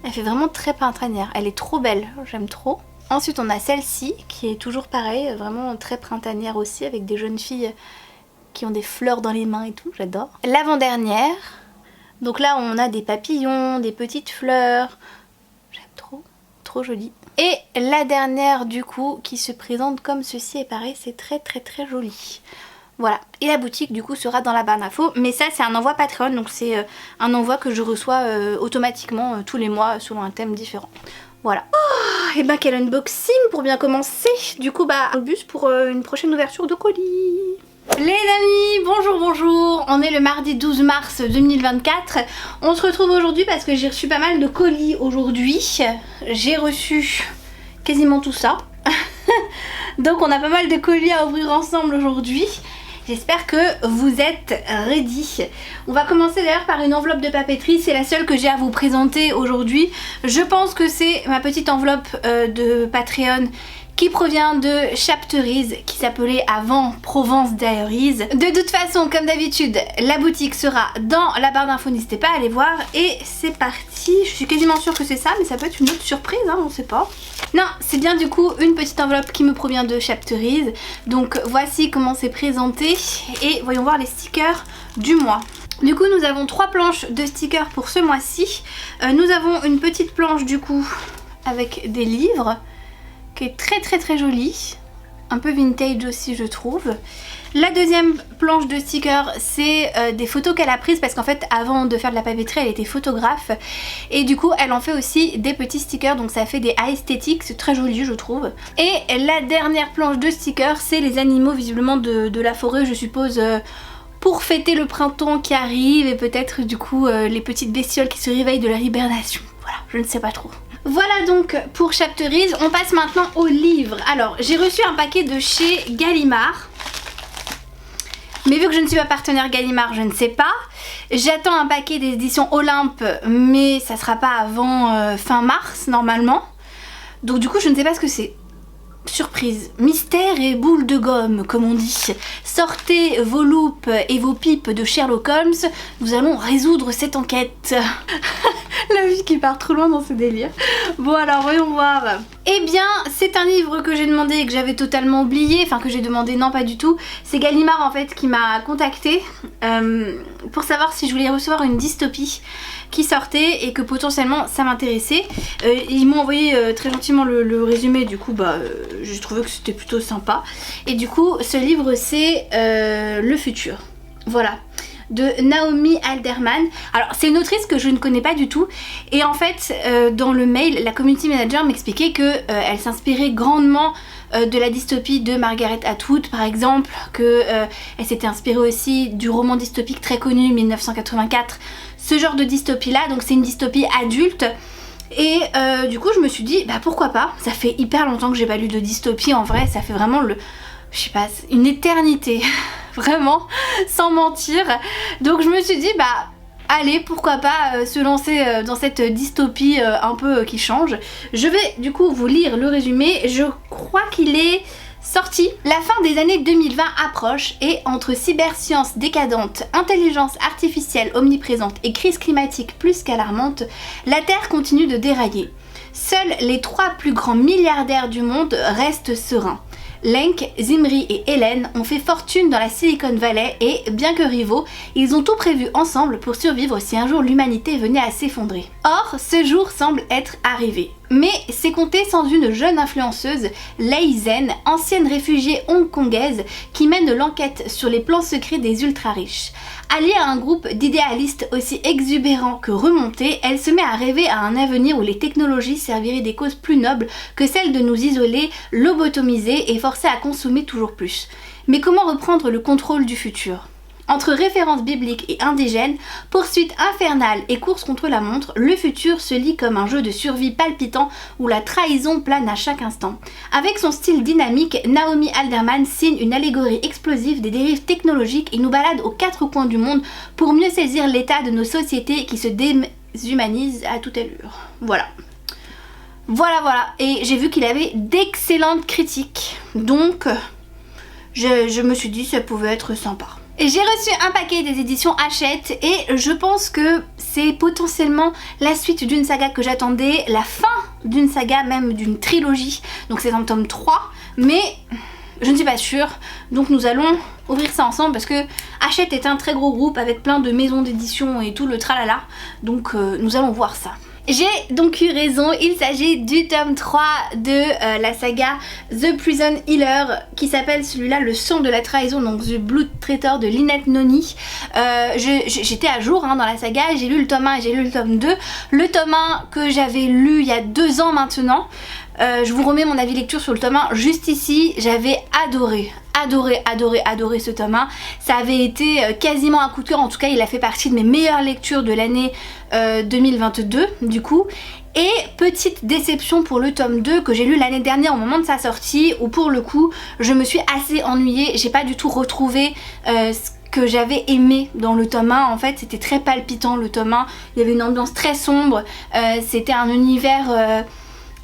Elle fait vraiment très printanière. Elle est trop belle, j'aime trop. Ensuite on a celle-ci qui est toujours pareil, vraiment très printanière aussi, avec des jeunes filles qui ont des fleurs dans les mains et tout, j'adore. L'avant-dernière. Donc là on a des papillons, des petites fleurs. J'aime trop, trop joli. Et la dernière du coup qui se présente comme ceci et pareil, c'est très très très joli. Voilà, et la boutique du coup sera dans la barre d'infos, mais ça c'est un envoi Patreon, donc c'est un envoi que je reçois automatiquement tous les mois selon un thème différent. Voilà. Oh, et bah quel unboxing pour bien commencer. Du coup bah au bus pour une prochaine ouverture de colis. Les amis, bonjour bonjour, on est le mardi 12 mars 2024. On se retrouve aujourd'hui parce que j'ai reçu pas mal de colis aujourd'hui. J'ai reçu quasiment tout ça. Donc on a pas mal de colis à ouvrir ensemble aujourd'hui. J'espère que vous êtes ready. On va commencer d'ailleurs par une enveloppe de papeterie. C'est la seule que j'ai à vous présenter aujourd'hui. Je pense que c'est ma petite enveloppe de Patreon qui provient de Chapteries, qui s'appelait avant Provence Diaries. De toute façon, comme d'habitude, la boutique sera dans la barre d'infos, n'hésitez pas à aller voir. Et c'est parti, je suis quasiment sûre que c'est ça, mais ça peut être une autre surprise, hein, on sait pas. Non, c'est bien du coup une petite enveloppe qui me provient de Chapteries. Donc voici comment c'est présenté. Et voyons voir les stickers du mois. Du coup nous avons 3 planches de stickers pour ce mois-ci. Nous avons une petite planche du coup avec des livres, qui est très très très jolie, un peu vintage aussi je trouve. La deuxième planche de stickers c'est des photos qu'elle a prises parce qu'en fait avant de faire de la papeterie elle était photographe et du coup elle en fait aussi des petits stickers, donc ça fait des aesthétiques, c'est très joli je trouve. Et la dernière planche de stickers c'est les animaux visiblement de la forêt je suppose, pour fêter le printemps qui arrive et peut-être du coup les petites bestioles qui se réveillent de leur hibernation. Voilà, je ne sais pas trop. Voilà donc pour Chapteries, on passe maintenant aux livres. Alors j'ai reçu un paquet de chez Gallimard, mais vu que je ne suis pas partenaire Gallimard je ne sais pas. J'attends un paquet des éditions Olympe mais ça sera pas avant fin mars normalement. Donc du coup je ne sais pas ce que c'est. Surprise, mystère et boule de gomme comme on dit. Sortez vos loupes et vos pipes de Sherlock Holmes, nous allons résoudre cette enquête. La vie qui part trop loin dans ce délire. Bon alors voyons voir. Eh bien c'est un livre que j'ai demandé et que j'avais totalement oublié, enfin que j'ai demandé, non pas du tout. C'est Gallimard en fait qui m'a contacté pour savoir si je voulais recevoir une dystopie qui sortait et que potentiellement ça m'intéressait. Ils m'ont envoyé très gentiment le résumé, du coup bah j'ai trouvé que c'était plutôt sympa. Et du coup ce livre c'est Le Futur. Voilà, de Naomi Alderman. Alors c'est une autrice que je ne connais pas du tout et en fait dans le mail la community manager m'expliquait que elle s'inspirait grandement de la dystopie de Margaret Atwood par exemple, que elle s'était inspirée aussi du roman dystopique très connu 1984, ce genre de dystopie là, donc c'est une dystopie adulte. Et du coup je me suis dit bah pourquoi pas, ça fait hyper longtemps que j'ai pas lu de dystopie en vrai, ça fait vraiment je sais pas, une éternité, vraiment, sans mentir. Donc je me suis dit bah allez pourquoi pas se lancer dans cette dystopie un peu qui change. Je vais du coup vous lire le résumé, je crois qu'il est sorti. La fin des années 2020 approche et entre cybersciences décadentes, intelligence artificielle omniprésente et crise climatique plus qu'alarmante, la Terre continue de dérailler. Seuls les 3 plus grands milliardaires du monde restent sereins. Lenk, Zimri et Hélène ont fait fortune dans la Silicon Valley et, bien que rivaux, ils ont tout prévu ensemble pour survivre si un jour l'humanité venait à s'effondrer. Or, ce jour semble être arrivé. Mais c'est compté sans une jeune influenceuse, Lei Zhen, ancienne réfugiée hongkongaise, qui mène l'enquête sur les plans secrets des ultra-riches. Alliée à un groupe d'idéalistes aussi exubérants que remontés, elle se met à rêver à un avenir où les technologies serviraient des causes plus nobles que celle de nous isoler, lobotomiser et forcer à consommer toujours plus. Mais comment reprendre le contrôle du futur ? Entre références bibliques et indigènes, poursuites infernales et courses contre la montre, le futur se lit comme un jeu de survie palpitant où la trahison plane à chaque instant. Avec son style dynamique, Naomi Alderman signe une allégorie explosive des dérives technologiques et nous balade aux 4 coins du monde pour mieux saisir l'état de nos sociétés qui se déshumanisent à toute allure. Voilà. Et j'ai vu qu'il avait d'excellentes critiques, donc je me suis dit que ça pouvait être sympa. Et j'ai reçu un paquet des éditions Hachette et je pense que c'est potentiellement la suite d'une saga que j'attendais, la fin d'une saga, même d'une trilogie. Donc c'est un tome 3, mais je ne suis pas sûre. Donc nous allons ouvrir ça ensemble parce que Hachette est un très gros groupe avec plein de maisons d'édition et tout le tralala. Donc nous allons voir ça. J'ai donc eu raison, il s'agit du tome 3 de la saga The Prison Healer qui s'appelle celui-là Le sang de la trahison, donc The Blood Traitor de Lynette Noni. J'étais à jour dans la saga, j'ai lu le tome 1 et j'ai lu le tome 2. Le tome 1 que j'avais lu il y a 2 ans maintenant. Je vous remets mon avis lecture sur le tome 1 juste ici. J'avais adoré ce tome 1. Ça avait été quasiment un coup de cœur, en tout cas il a fait partie de mes meilleures lectures de l'année 2022 du coup. Et petite déception pour le tome 2 que j'ai lu l'année dernière au moment de sa sortie, où pour le coup je me suis assez ennuyée, j'ai pas du tout retrouvé ce que j'avais aimé dans le tome 1. En fait c'était très palpitant le tome 1, il y avait une ambiance très sombre, c'était un univers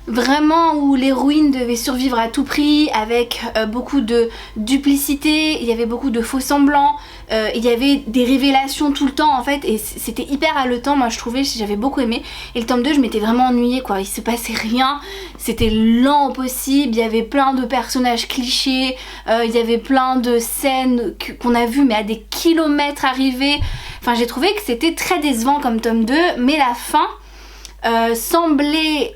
vraiment où l'héroïne devait survivre à tout prix avec beaucoup de duplicité, il y avait beaucoup de faux semblants, il y avait des révélations tout le temps en fait et c'était hyper haletant, moi je trouvais, j'avais beaucoup aimé. Et le tome 2 je m'étais vraiment ennuyée quoi, il se passait rien, c'était lent au possible, il y avait plein de personnages clichés, il y avait plein de scènes qu'on a vues mais à des kilomètres arriver, enfin j'ai trouvé que c'était très décevant comme tome 2, mais la fin semblait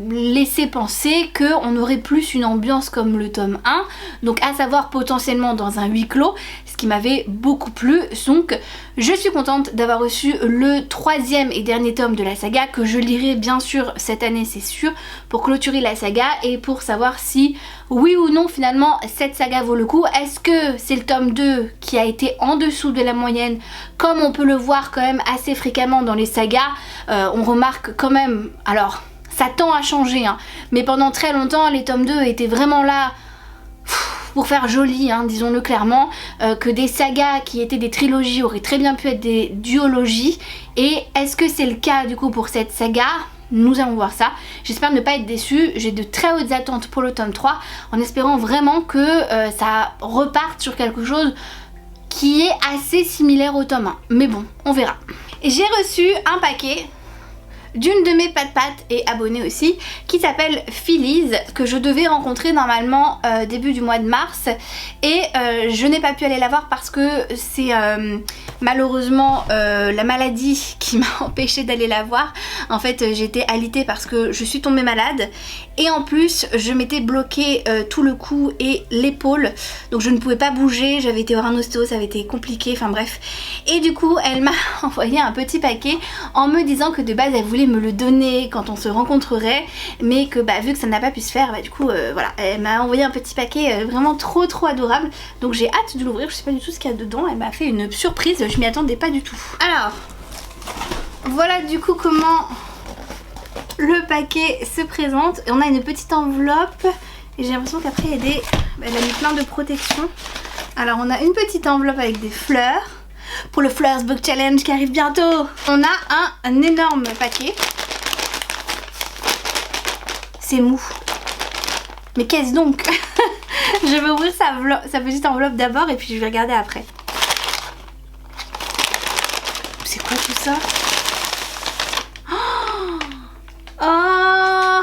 laisser penser qu'on aurait plus une ambiance comme le tome 1, donc à savoir potentiellement dans un huis clos, ce qui m'avait beaucoup plu. Donc je suis contente d'avoir reçu le 3e et dernier tome de la saga que je lirai bien sûr cette année, c'est sûr, pour clôturer la saga et pour savoir si oui ou non finalement cette saga vaut le coup. Est-ce que c'est le tome 2 qui a été en dessous de la moyenne comme on peut le voir quand même assez fréquemment dans les sagas, on remarque quand même, alors ça tend à changer, mais pendant très longtemps les tomes 2 étaient vraiment là pour faire joli, disons-le clairement, que des sagas qui étaient des trilogies auraient très bien pu être des duologies. Et est-ce que c'est le cas du coup pour cette saga ? Nous allons voir ça. J'espère ne pas être déçue, j'ai de très hautes attentes pour le tome 3 en espérant vraiment que ça reparte sur quelque chose qui est assez similaire au tome 1. Mais bon, on verra. Et j'ai reçu un paquet d'une de mes pattes et abonnée aussi, qui s'appelle Phillies, que je devais rencontrer normalement début du mois de mars, et je n'ai pas pu aller la voir parce que c'est malheureusement la maladie qui m'a empêchée d'aller la voir. En fait j'étais alitée parce que je suis tombée malade et en plus je m'étais bloqué tout le cou et l'épaule, donc je ne pouvais pas bouger, j'avais été voir un ostéo, ça avait été compliqué, enfin bref. Et du coup elle m'a envoyé un petit paquet en me disant que de base elle voulait voulait me le donner quand on se rencontrerait, mais que vu que ça n'a pas pu se faire, du coup voilà, elle m'a envoyé un petit paquet vraiment trop adorable. Donc j'ai hâte de l'ouvrir, je sais pas du tout ce qu'il y a dedans, elle m'a fait une surprise, je m'y attendais pas du tout. Alors, voilà du coup comment le paquet se présente. On a une petite enveloppe et j'ai l'impression qu'après il y a des... elle a mis plein de protections. Alors on a une petite enveloppe avec des fleurs pour le Fleurs Book Challenge qui arrive bientôt. On a un énorme paquet. C'est mou. Mais qu'est-ce donc? Je vais ouvrir sa petite enveloppe d'abord et puis je vais regarder après. C'est quoi tout ça? Oh,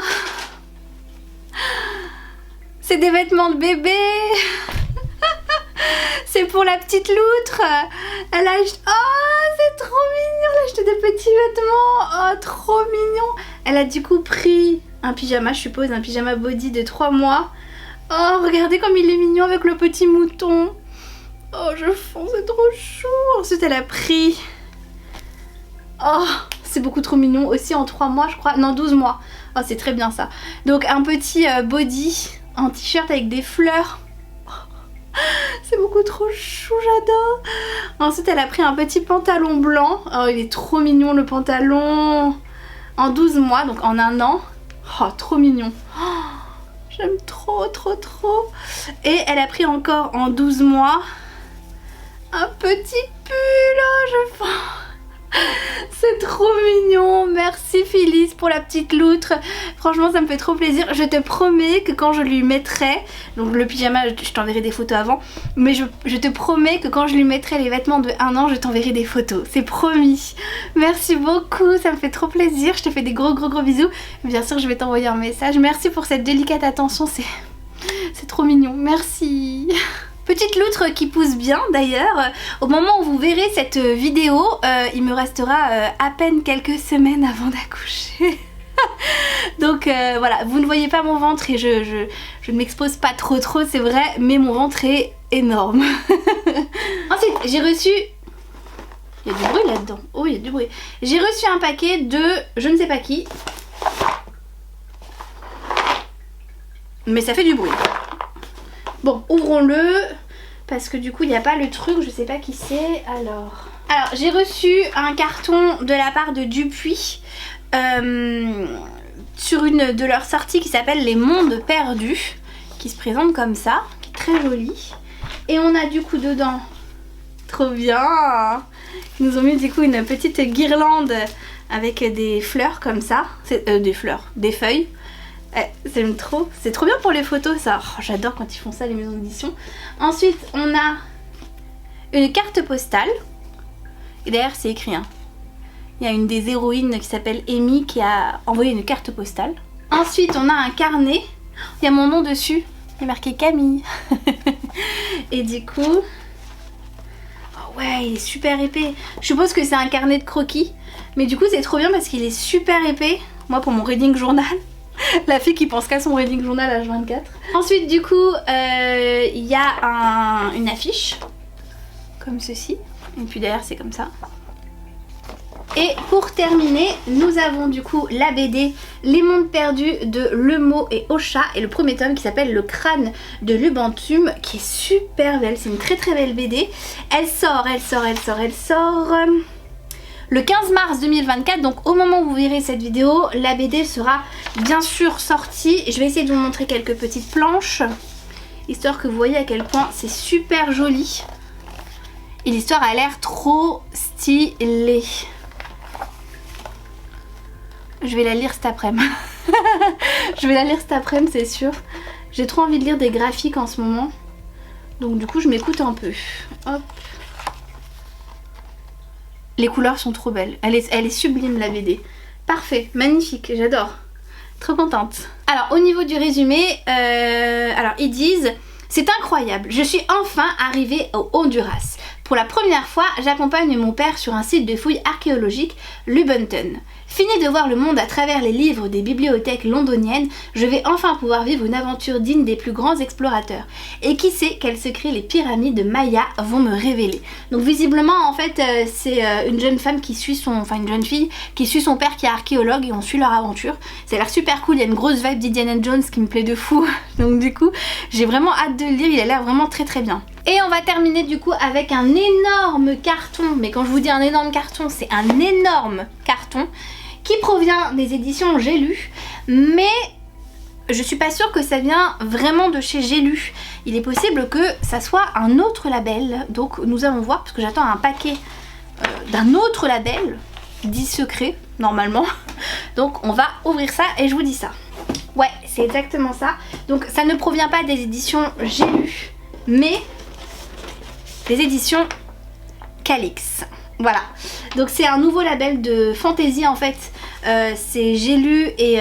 c'est des vêtements de bébé. C'est pour la petite loutre. Elle a acheté... Oh, c'est trop mignon. Elle a acheté des petits vêtements. Oh, trop mignon. Elle a du coup pris un pyjama, je suppose, un pyjama body de 3 mois. Oh, regardez comme il est mignon avec le petit mouton. Oh, je fonds, c'est trop chou. Ensuite, elle a pris... Oh, c'est beaucoup trop mignon. Aussi en 3 mois, je crois. Non, 12 mois. Oh, c'est très bien ça. Donc, un petit body en t-shirt avec des fleurs. C'est beaucoup trop chou, j'adore. Ensuite, elle a pris un petit pantalon blanc. Oh, il est trop mignon le pantalon. En 12 mois, donc en 1 an. Oh, trop mignon. Oh, j'aime trop. Et elle a pris encore en 12 mois un petit pull. Oh, je fonds. C'est trop mignon. Merci Phyllis pour la petite loutre. Franchement ça me fait trop plaisir. Je te promets que quand je lui mettrai, donc le pyjama je t'enverrai des photos avant, mais je te promets que quand je lui mettrai les vêtements de 1 an je t'enverrai des photos. C'est promis. Merci beaucoup, ça me fait trop plaisir. Je te fais des gros bisous. Bien sûr je vais t'envoyer un message. Merci pour cette délicate attention. C'est trop mignon. Merci. Petite loutre qui pousse bien d'ailleurs. Au moment où vous verrez cette vidéo, il me restera à peine quelques semaines avant d'accoucher. Donc voilà, vous ne voyez pas mon ventre et je ne m'expose pas trop c'est vrai, mais mon ventre est énorme. Ensuite, j'ai reçu... Il y a du bruit là-dedans. Oh, il y a du bruit. J'ai reçu un paquet de je ne sais pas qui. Mais ça fait du bruit. Bon, ouvrons-le, parce que du coup, il n'y a pas le truc, je sais pas qui c'est. Alors, j'ai reçu un carton de la part de Dupuis sur une de leurs sorties qui s'appelle Les Mondes Perdus, qui se présente comme ça, qui est très jolie. Et on a du coup dedans, trop bien, ils nous ont mis du coup une petite guirlande avec des fleurs comme ça, des feuilles. J'aime trop, c'est trop bien pour les photos ça. Oh, j'adore quand ils font ça les maisons d'édition. Ensuite on a une carte postale et derrière c'est écrit il y a une des héroïnes qui s'appelle Amy qui a envoyé une carte postale. Ensuite on a un carnet, il y a mon nom dessus, il est marqué Camille. Et du coup oh ouais, il est super épais. Je suppose que c'est un carnet de croquis, mais du coup c'est trop bien parce qu'il est super épais. Moi pour mon reading journal, la fille qui pense qu'à son reading journal H24. Ensuite du coup il y a une affiche comme ceci, et puis derrière c'est comme ça. Et pour terminer, nous avons du coup la BD Les Mondes Perdus de Lemo et Ocha, et le premier tome qui s'appelle Le Crâne de Lubantum, qui est super belle. C'est une très belle BD. Elle sort le 15 mars 2024, donc au moment où vous verrez cette vidéo, la BD sera bien sûr sortie. Je vais essayer de vous montrer quelques petites planches, histoire que vous voyez à quel point c'est super joli. Et l'histoire a l'air trop stylée. Je vais la lire cet après-midi. Je vais la lire cet après-midi, c'est sûr. J'ai trop envie de lire des graphiques en ce moment. Donc du coup je m'écoute un peu. Hop. Les couleurs sont trop belles. Elle est sublime la BD. Parfait, magnifique, j'adore. Trop contente. Alors au niveau du résumé, alors ils disent: c'est incroyable, je suis enfin arrivée au Honduras. Pour la première fois, j'accompagne mon père sur un site de fouilles archéologiques, Lubunton. Fini de voir le monde à travers les livres des bibliothèques londoniennes, je vais enfin pouvoir vivre une aventure digne des plus grands explorateurs. Et qui sait quels secrets les pyramides Maya vont me révéler. Donc visiblement en fait c'est une jeune femme qui suit une jeune fille qui suit son père qui est archéologue et on suit leur aventure. Ça a l'air super cool, il y a une grosse vibe d'Indiana Jones qui me plaît de fou. Donc du coup j'ai vraiment hâte de le lire, il a l'air vraiment très très bien. Et on va terminer du coup avec un énorme carton, mais quand je vous dis un énorme carton, c'est un énorme carton qui provient des éditions J'ai lu, mais je suis pas sûre que ça vient vraiment de chez J'ai lu. Il est possible que ça soit un autre label, donc nous allons voir, parce que j'attends un paquet d'un autre label, dit secret normalement, donc on va ouvrir ça et je vous dis ça. Ouais, c'est exactement ça, donc ça ne provient pas des éditions J'ai lu, mais des éditions Calix. Voilà, donc c'est un nouveau label de fantasy en fait. C'est J'ai lu et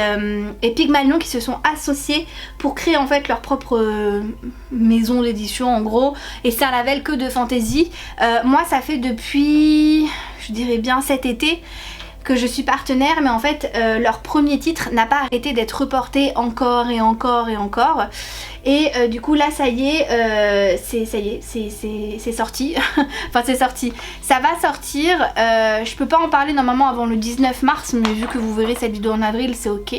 Pygmalion qui se sont associés pour créer en fait leur propre maison d'édition en gros. Et c'est un label que de fantasy. Moi ça fait depuis, je dirais bien cet été que je suis partenaire, mais en fait leur premier titre n'a pas arrêté d'être reporté encore et encore et encore. Et du coup là ça y est, c'est sorti. Enfin c'est sorti, ça va sortir. Je peux pas en parler normalement avant le 19 mars, mais vu que vous verrez cette vidéo en avril c'est ok.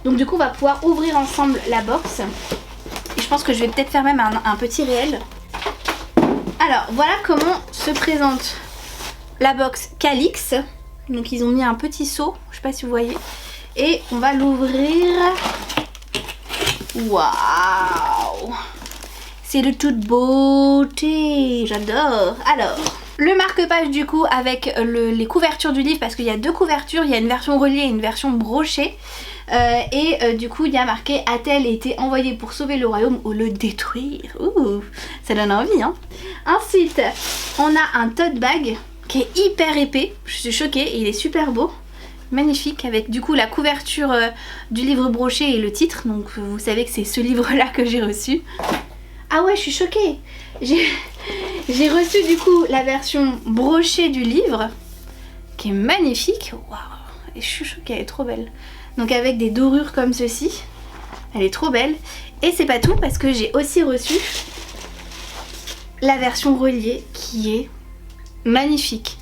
Donc du coup on va pouvoir ouvrir ensemble la box. Et je pense que je vais peut-être faire même un petit réel. Alors voilà comment se présente la box Calix. Donc ils ont mis un petit seau, je sais pas si vous voyez. Et on va l'ouvrir. Waouh! C'est de toute beauté, j'adore. Alors, le marque-page du coup avec les couvertures du livre, parce qu'il y a deux couvertures, il y a une version reliée et une version brochée. Du coup il y a marqué a-t-elle été envoyée pour sauver le royaume ou le détruire? Ouh, ça donne envie hein. Ensuite, on a un tote bag qui est hyper épais, je suis choquée, il est super beau, magnifique, avec du coup la couverture du livre broché et le titre, donc vous savez que c'est ce livre là que j'ai reçu. Ah ouais, je suis choquée, j'ai reçu du coup la version brochée du livre, qui est magnifique, waouh, et je suis choquée, elle est trop belle. Donc avec des dorures comme ceci, elle est trop belle, et c'est pas tout parce que j'ai aussi reçu la version reliée qui est magnifique,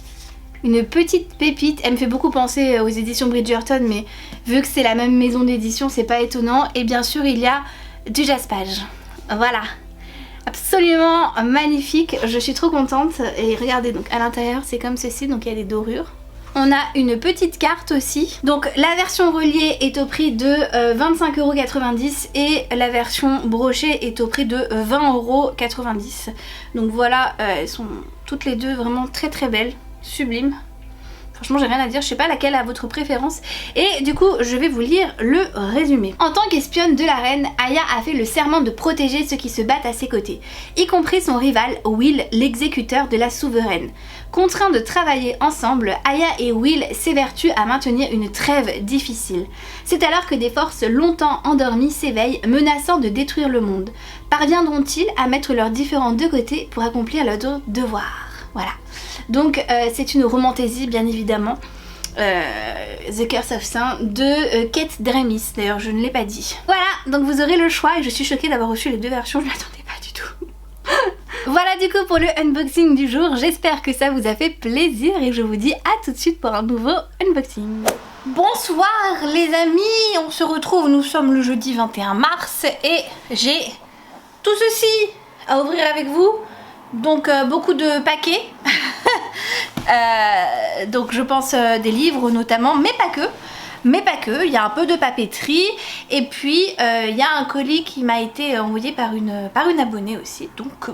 une petite pépite. Elle me fait beaucoup penser aux éditions Bridgerton, mais vu que c'est la même maison d'édition c'est pas étonnant. Et bien sûr il y a du jaspage, voilà, absolument magnifique, je suis trop contente. Et regardez, donc à l'intérieur c'est comme ceci, donc il y a des dorures. On a une petite carte aussi. Donc la version reliée est au prix de 25,90 € et la version brochée est au prix de 20,90 €. Donc voilà, elles sont toutes les deux vraiment très très belles, sublimes. Franchement j'ai rien à dire, je sais pas laquelle a votre préférence. Et du coup je vais vous lire le résumé. En tant qu'espionne de la reine, Aya a fait le serment de protéger ceux qui se battent à ses côtés, y compris son rival Will, l'exécuteur de la souveraine. Contraints de travailler ensemble, Aya et Will s'évertuent à maintenir une trêve difficile. C'est alors que des forces longtemps endormies s'éveillent, menaçant de détruire le monde. Parviendront-ils à mettre leurs différends de côté pour accomplir leur devoir? Voilà. Donc c'est une romantaisie bien évidemment. The Curse of Sin de Kate Dremis, d'ailleurs je ne l'ai pas dit. Voilà, donc vous aurez le choix et je suis choquée d'avoir reçu les deux versions, je ne m'attendais pas du tout. Voilà du coup pour le unboxing du jour, j'espère que ça vous a fait plaisir et je vous dis à tout de suite pour un nouveau unboxing. Bonsoir les amis, on se retrouve, nous sommes le jeudi 21 mars et j'ai tout ceci à ouvrir avec vous. Donc beaucoup de paquets, donc je pense des livres notamment, mais pas que, il y a un peu de papeterie et puis il y a un colis qui m'a été envoyé par une abonnée aussi, donc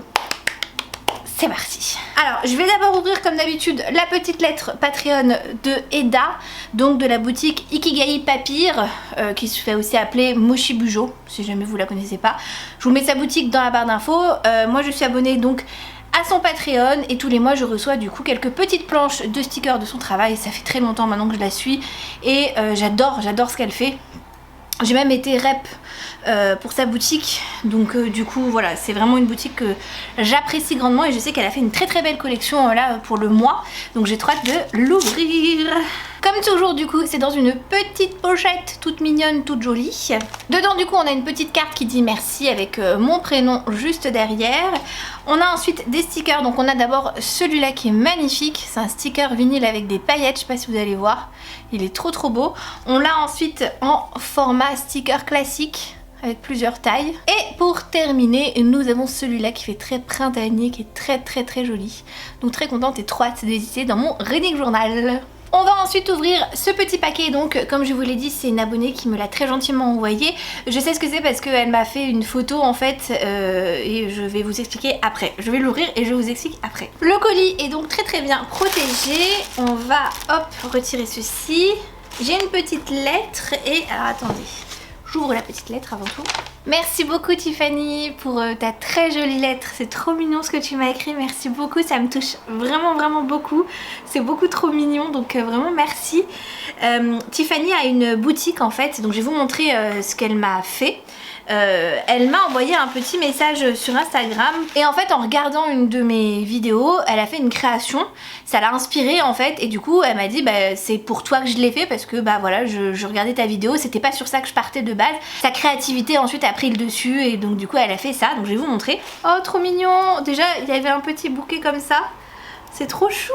c'est parti. Alors je vais d'abord ouvrir comme d'habitude la petite lettre Patreon de Eda, donc de la boutique Ikigai Papyr, qui se fait aussi appeler Moshi Bujo, si jamais vous la connaissez pas. Je vous mets sa boutique dans la barre d'infos. Moi je suis abonnée donc à son Patreon et tous les mois je reçois du coup quelques petites planches de stickers de son travail. Ça fait très longtemps maintenant que je la suis et j'adore ce qu'elle fait. J'ai même été rep pour sa boutique, donc du coup voilà, c'est vraiment une boutique que j'apprécie grandement et je sais qu'elle a fait une très très belle collection là pour le mois, donc j'ai trop hâte de l'ouvrir. Comme toujours du coup c'est dans une petite pochette toute mignonne, toute jolie. Dedans du coup on a une petite carte qui dit merci avec mon prénom juste derrière. On a ensuite des stickers, donc on a d'abord celui-là qui est magnifique, c'est un sticker vinyle avec des paillettes, je sais pas si vous allez voir, il est trop beau. On l'a ensuite en format sticker classique avec plusieurs tailles. Et pour terminer, nous avons celui-là qui fait très printanier, qui est très joli. Donc très contente et trop hâte d'hésiter dans mon reading journal. On va ensuite ouvrir ce petit paquet, donc comme je vous l'ai dit c'est une abonnée qui me l'a très gentiment envoyé. Je sais ce que c'est parce qu'elle m'a fait une photo en fait et je vais vous expliquer après. Je vais l'ouvrir et je vous explique après. Le colis est donc très bien protégé. On va hop retirer ceci. J'ai une petite lettre et alors attendez. J'ouvre la petite lettre avant tout. Merci beaucoup Tiffany pour ta très jolie lettre. C'est trop mignon ce que tu m'as écrit. Merci beaucoup, ça me touche vraiment beaucoup. C'est beaucoup trop mignon, donc vraiment merci. Tiffany a une boutique en fait, donc je vais vous montrer ce qu'elle m'a fait. Elle m'a envoyé un petit message sur Instagram et en fait en regardant une de mes vidéos elle a fait une création, ça l'a inspirée en fait et du coup elle m'a dit bah c'est pour toi que je l'ai fait parce que bah voilà je regardais ta vidéo, c'était pas sur ça que je partais de base, sa créativité ensuite a pris le dessus et donc du coup elle a fait ça, donc je vais vous montrer. Oh trop mignon, déjà il y avait un petit bouquet comme ça, c'est trop chou.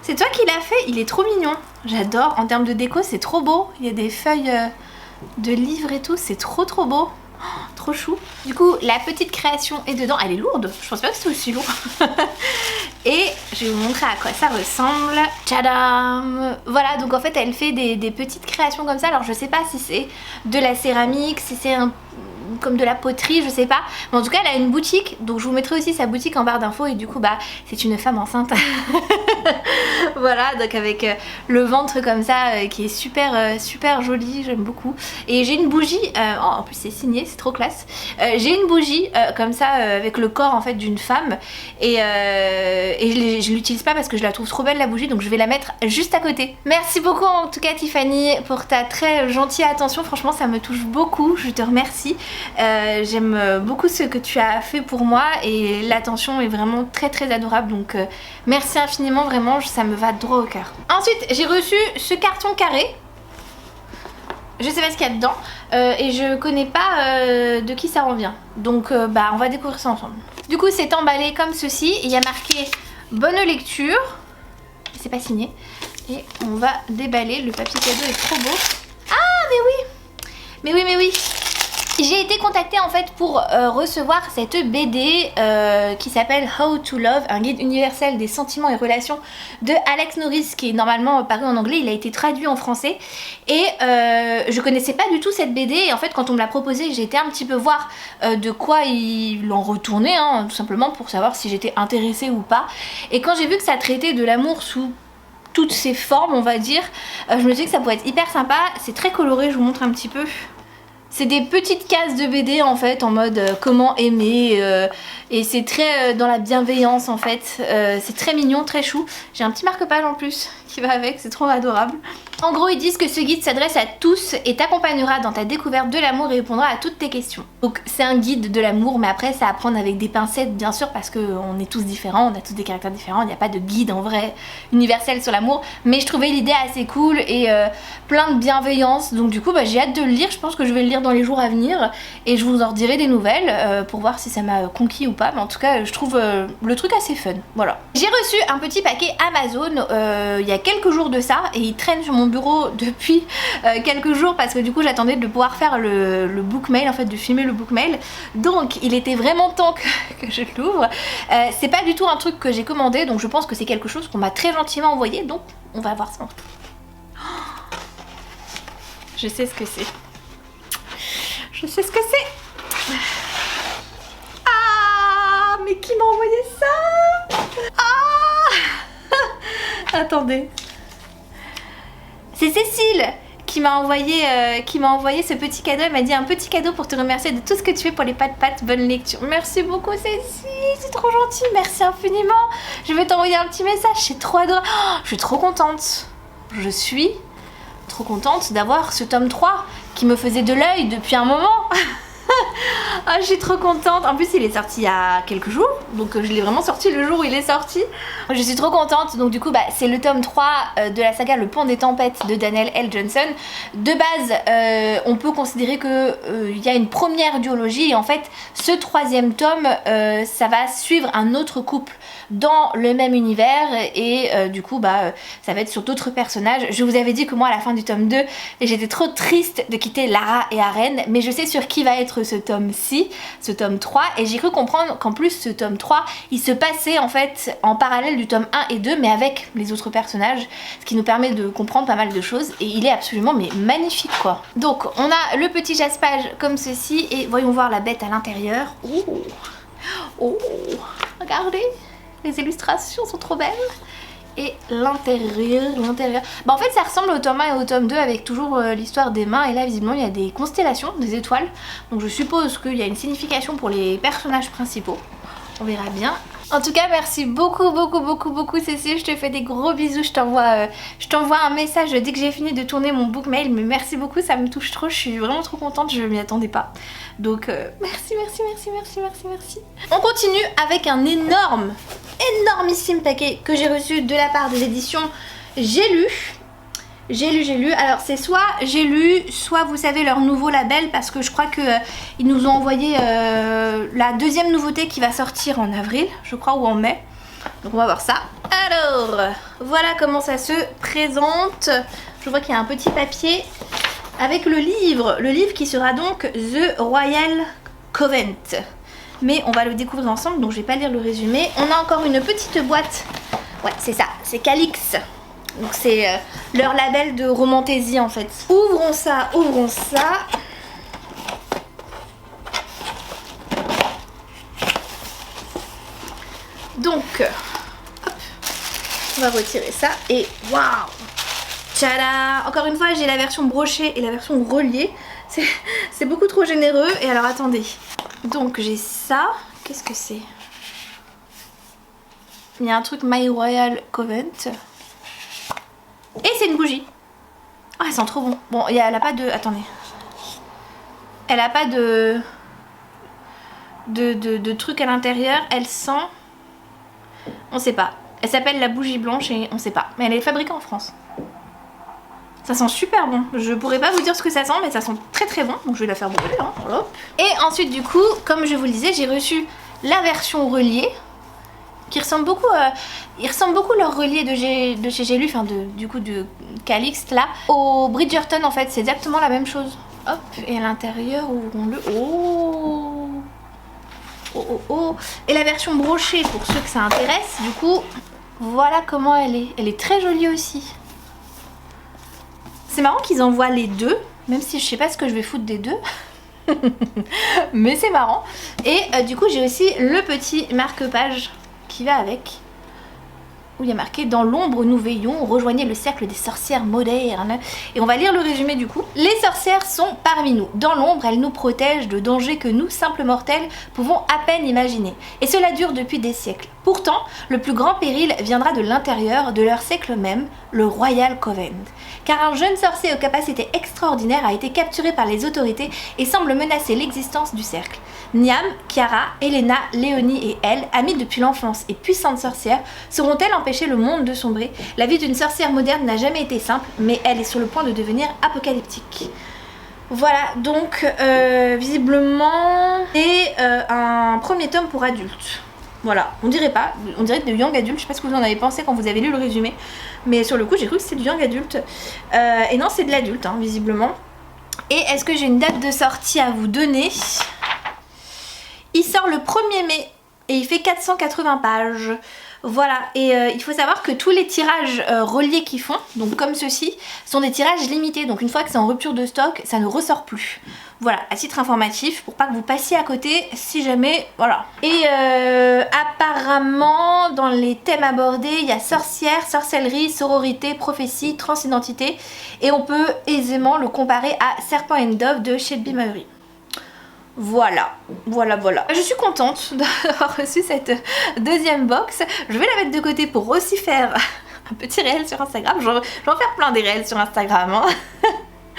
C'est toi qui l'as fait, il est trop mignon, j'adore, en termes de déco c'est trop beau, il y a des feuilles de livres et tout, c'est trop beau. Oh, trop chou. Du coup la petite création est dedans, elle est lourde, je pense pas que c'est aussi lourd. Et je vais vous montrer à quoi ça ressemble. Tchadam. Voilà, donc en fait elle fait des petites créations comme ça, alors je sais pas si c'est de la céramique, si c'est comme de la poterie, je sais pas, mais en tout cas elle a une boutique, donc je vous mettrai aussi sa boutique en barre d'infos et du coup bah c'est une femme enceinte. Voilà, donc avec le ventre comme ça qui est super joli, j'aime beaucoup. Et j'ai une bougie, oh, en plus c'est signé, c'est trop classe. J'ai une bougie comme ça avec le corps en fait d'une femme et je l'utilise pas parce que je la trouve trop belle la bougie, donc je vais la mettre juste à côté. Merci beaucoup en tout cas Tiffany pour ta très gentille attention, franchement ça me touche beaucoup, je te remercie. J'aime beaucoup ce que tu as fait pour moi et l'attention est vraiment très adorable, donc merci infiniment, vraiment ça me va droit au cœur. Ensuite j'ai reçu ce carton carré, je sais pas ce qu'il y a dedans et je connais pas de qui ça en vient, donc bah on va découvrir ça ensemble. Du coup c'est emballé comme ceci, il y a marqué bonne lecture, c'est pas signé, et on va déballer, le papier cadeau est trop beau. Ah mais oui, j'ai été contactée en fait pour recevoir cette BD qui s'appelle How to Love, un guide universel des sentiments et relations de Alex Norris, qui est normalement paru en anglais, il a été traduit en français et je connaissais pas du tout cette BD et en fait quand on me l'a proposé j'ai été un petit peu voir de quoi il en retournait, hein, tout simplement pour savoir si j'étais intéressée ou pas, et quand j'ai vu que ça traitait de l'amour sous toutes ses formes on va dire, je me suis dit que ça pourrait être hyper sympa. C'est très coloré, je vous montre un petit peu. C'est des petites cases de BD en fait en mode comment aimer et c'est très dans la bienveillance en fait, c'est très mignon, très chou. J'ai un petit marque-page en plus qui va avec, c'est trop adorable. En gros ils disent que ce guide s'adresse à tous et t'accompagnera dans ta découverte de l'amour et répondra à toutes tes questions. Donc c'est un guide de l'amour mais après c'est à prendre avec des pincettes bien sûr parce qu'on est tous différents, on a tous des caractères différents, il n'y a pas de guide en vrai universel sur l'amour, mais je trouvais l'idée assez cool et plein de bienveillance, donc du coup bah, j'ai hâte de le lire, je pense que je vais le lire dans les jours à venir et je vous en redirai des nouvelles pour voir si ça m'a conquis ou pas, mais en tout cas je trouve le truc assez fun, voilà. J'ai reçu un petit paquet Amazon il y a quelques jours de ça et il traîne sur mon bureau depuis quelques jours parce que du coup j'attendais de pouvoir faire le book mail, en fait de filmer le book mail, donc il était vraiment temps que je l'ouvre. C'est pas du tout un truc que j'ai commandé, donc je pense que c'est quelque chose qu'on m'a très gentiment envoyé, donc on va voir ça. Je sais ce que c'est. Je sais ce que c'est. Ah, mais qui m'a envoyé ça? Ah. Attendez. C'est Cécile qui m'a envoyé ce petit cadeau. Elle m'a dit un petit cadeau pour te remercier de tout ce que tu fais pour les Pat-Pat. Bonne lecture. Merci beaucoup Cécile, c'est trop gentil, merci infiniment. Je vais t'envoyer un petit message, c'est trop adorable. Oh, je suis trop contente. Je suis trop contente d'avoir ce tome 3 qui me faisait de l'œil depuis un moment. Ah, je suis trop contente. En plus il est sorti il y a quelques jours, donc je l'ai vraiment sorti le jour où il est sorti. Je suis trop contente. Donc du coup c'est le tome 3 de la saga Le Pont des Tempêtes de Daniel L. Johnson. De base on peut considérer que il y a une première duologie, et en fait ce troisième tome ça va suivre un autre couple dans le même univers, et du coup ça va être sur d'autres personnages. Je vous avais dit que moi à la fin du tome 2 j'étais trop triste de quitter Lara et Aren, mais je sais sur qui va être ce tome-ci, ce tome 3, et j'ai cru comprendre qu'en plus ce tome 3 il se passait en fait en parallèle du tome 1 et 2 mais avec les autres personnages, ce qui nous permet de comprendre pas mal de choses, et il est absolument mais magnifique quoi. Donc on a le petit jaspage comme ceci, et voyons voir la bête à l'intérieur. Oh, regardez, les illustrations sont trop belles. Et l'intérieur, en fait ça ressemble au tome 1 et au tome 2 avec toujours l'histoire des mains, et là visiblement il y a des constellations, des étoiles, donc je suppose qu'il y a une signification pour les personnages principaux, on verra bien. En tout cas merci beaucoup Cécile, je te fais des gros bisous, je t'envoie un message dès que j'ai fini de tourner mon book mail, mais merci beaucoup, ça me touche trop, je suis vraiment trop contente, je m'y attendais pas. Donc merci. On continue avec un énormissime paquet que j'ai reçu de la part des éditions J'ai lu. Alors c'est soit J'ai lu, soit vous savez leur nouveau label, parce que je crois que ils nous ont envoyé la deuxième nouveauté qui va sortir en avril, je crois, ou en mai. Donc on va voir ça. Alors voilà comment ça se présente. Je vois qu'il y a un petit papier avec le livre qui sera donc The Royal Covent. Mais on va le découvrir ensemble, donc je vais pas lire le résumé. On a encore une petite boîte. Ouais, c'est ça, c'est Calix. Donc c'est leur label de romantaisie en fait. Ouvrons ça. Donc, hop, on va retirer ça et waouh! Tchada! Encore une fois, j'ai la version brochée et la version reliée. C'est beaucoup trop généreux. Et alors attendez. Donc j'ai ça. Qu'est-ce que c'est? Il y a un truc My Royal Covent. Et c'est une bougie. Ah, elle sent trop bon. Bon, elle a pas de... Attendez. Elle a pas de truc à l'intérieur. Elle sent... On sait pas. Elle s'appelle la bougie blanche et on sait pas. Mais elle est fabriquée en France. Ça sent super bon. Je pourrais pas vous dire ce que ça sent, mais ça sent très bon. Donc je vais la faire brûler. Hein. Hop. Et ensuite du coup, comme je vous le disais, j'ai reçu la version reliée, qui ressemble beaucoup, ils ressemblent beaucoup leur relié de chez J'ai lu, enfin du coup de Calixte là, au Bridgerton en fait, c'est exactement la même chose. Hop, et à l'intérieur, ouvrons-le. Oh. Et la version brochée, pour ceux que ça intéresse, du coup, voilà comment elle est. Elle est très jolie aussi. C'est marrant qu'ils envoient les deux, même si je sais pas ce que je vais foutre des deux. Mais c'est marrant. Et du coup j'ai aussi le petit marque-page qui va avec, où il y a marqué: dans l'ombre nous veillons, rejoignez le cercle des sorcières modernes. Et on va lire le résumé du coup. Les sorcières sont parmi nous. Dans l'ombre, elles nous protègent de dangers que nous, simples mortels, pouvons à peine imaginer. Et cela dure depuis des siècles. Pourtant, le plus grand péril viendra de l'intérieur, de leur siècle même, le Royal Covent. Car un jeune sorcier aux capacités extraordinaires a été capturé par les autorités et semble menacer l'existence du cercle. Niam, Chiara, Elena, Léonie et elle, amies depuis l'enfance et puissantes sorcières, sauront-elles empêcher le monde de sombrer? La vie d'une sorcière moderne n'a jamais été simple, mais elle est sur le point de devenir apocalyptique. Voilà, donc visiblement c'est un premier tome pour adultes. Voilà, on dirait de young adulte, je sais pas ce que vous en avez pensé quand vous avez lu le résumé, mais sur le coup j'ai cru que c'était du young adulte. Et non, c'est de l'adulte, hein, visiblement. Et est-ce que j'ai une date de sortie à vous donner? Il sort le 1er mai et il fait 480 pages. Voilà, et il faut savoir que tous les tirages reliés qu'ils font, donc comme ceci, sont des tirages limités. Donc une fois que c'est en rupture de stock, ça ne ressort plus. Voilà, à titre informatif, pour pas que vous passiez à côté, si jamais, voilà. Et apparemment, dans les thèmes abordés, il y a sorcière, sorcellerie, sororité, prophétie, transidentité. Et on peut aisément le comparer à Serpent and Dove de Shelby Murray. Voilà. Je suis contente d'avoir reçu cette deuxième box. Je vais la mettre de côté pour aussi faire un petit réel sur Instagram. Je vais en faire plein des réels sur Instagram. Hein.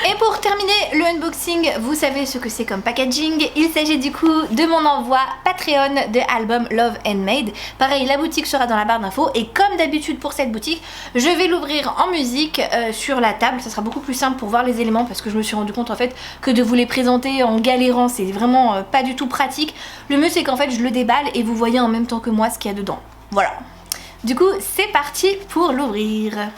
Et Et pour terminer le unboxing, vous savez ce que c'est comme packaging. Il s'agit du coup de mon envoi Patreon de album Love Handmade. Pareil, la boutique sera dans la barre d'infos et comme d'habitude pour cette boutique, je vais l'ouvrir en musique sur la table. Ça sera beaucoup plus simple pour voir les éléments parce que je me suis rendu compte en fait que de vous les présenter en galérant, c'est vraiment pas du tout pratique. Le mieux c'est qu'en fait je le déballe et vous voyez en même temps que moi ce qu'il y a dedans. Voilà. Du coup, c'est parti pour l'ouvrir.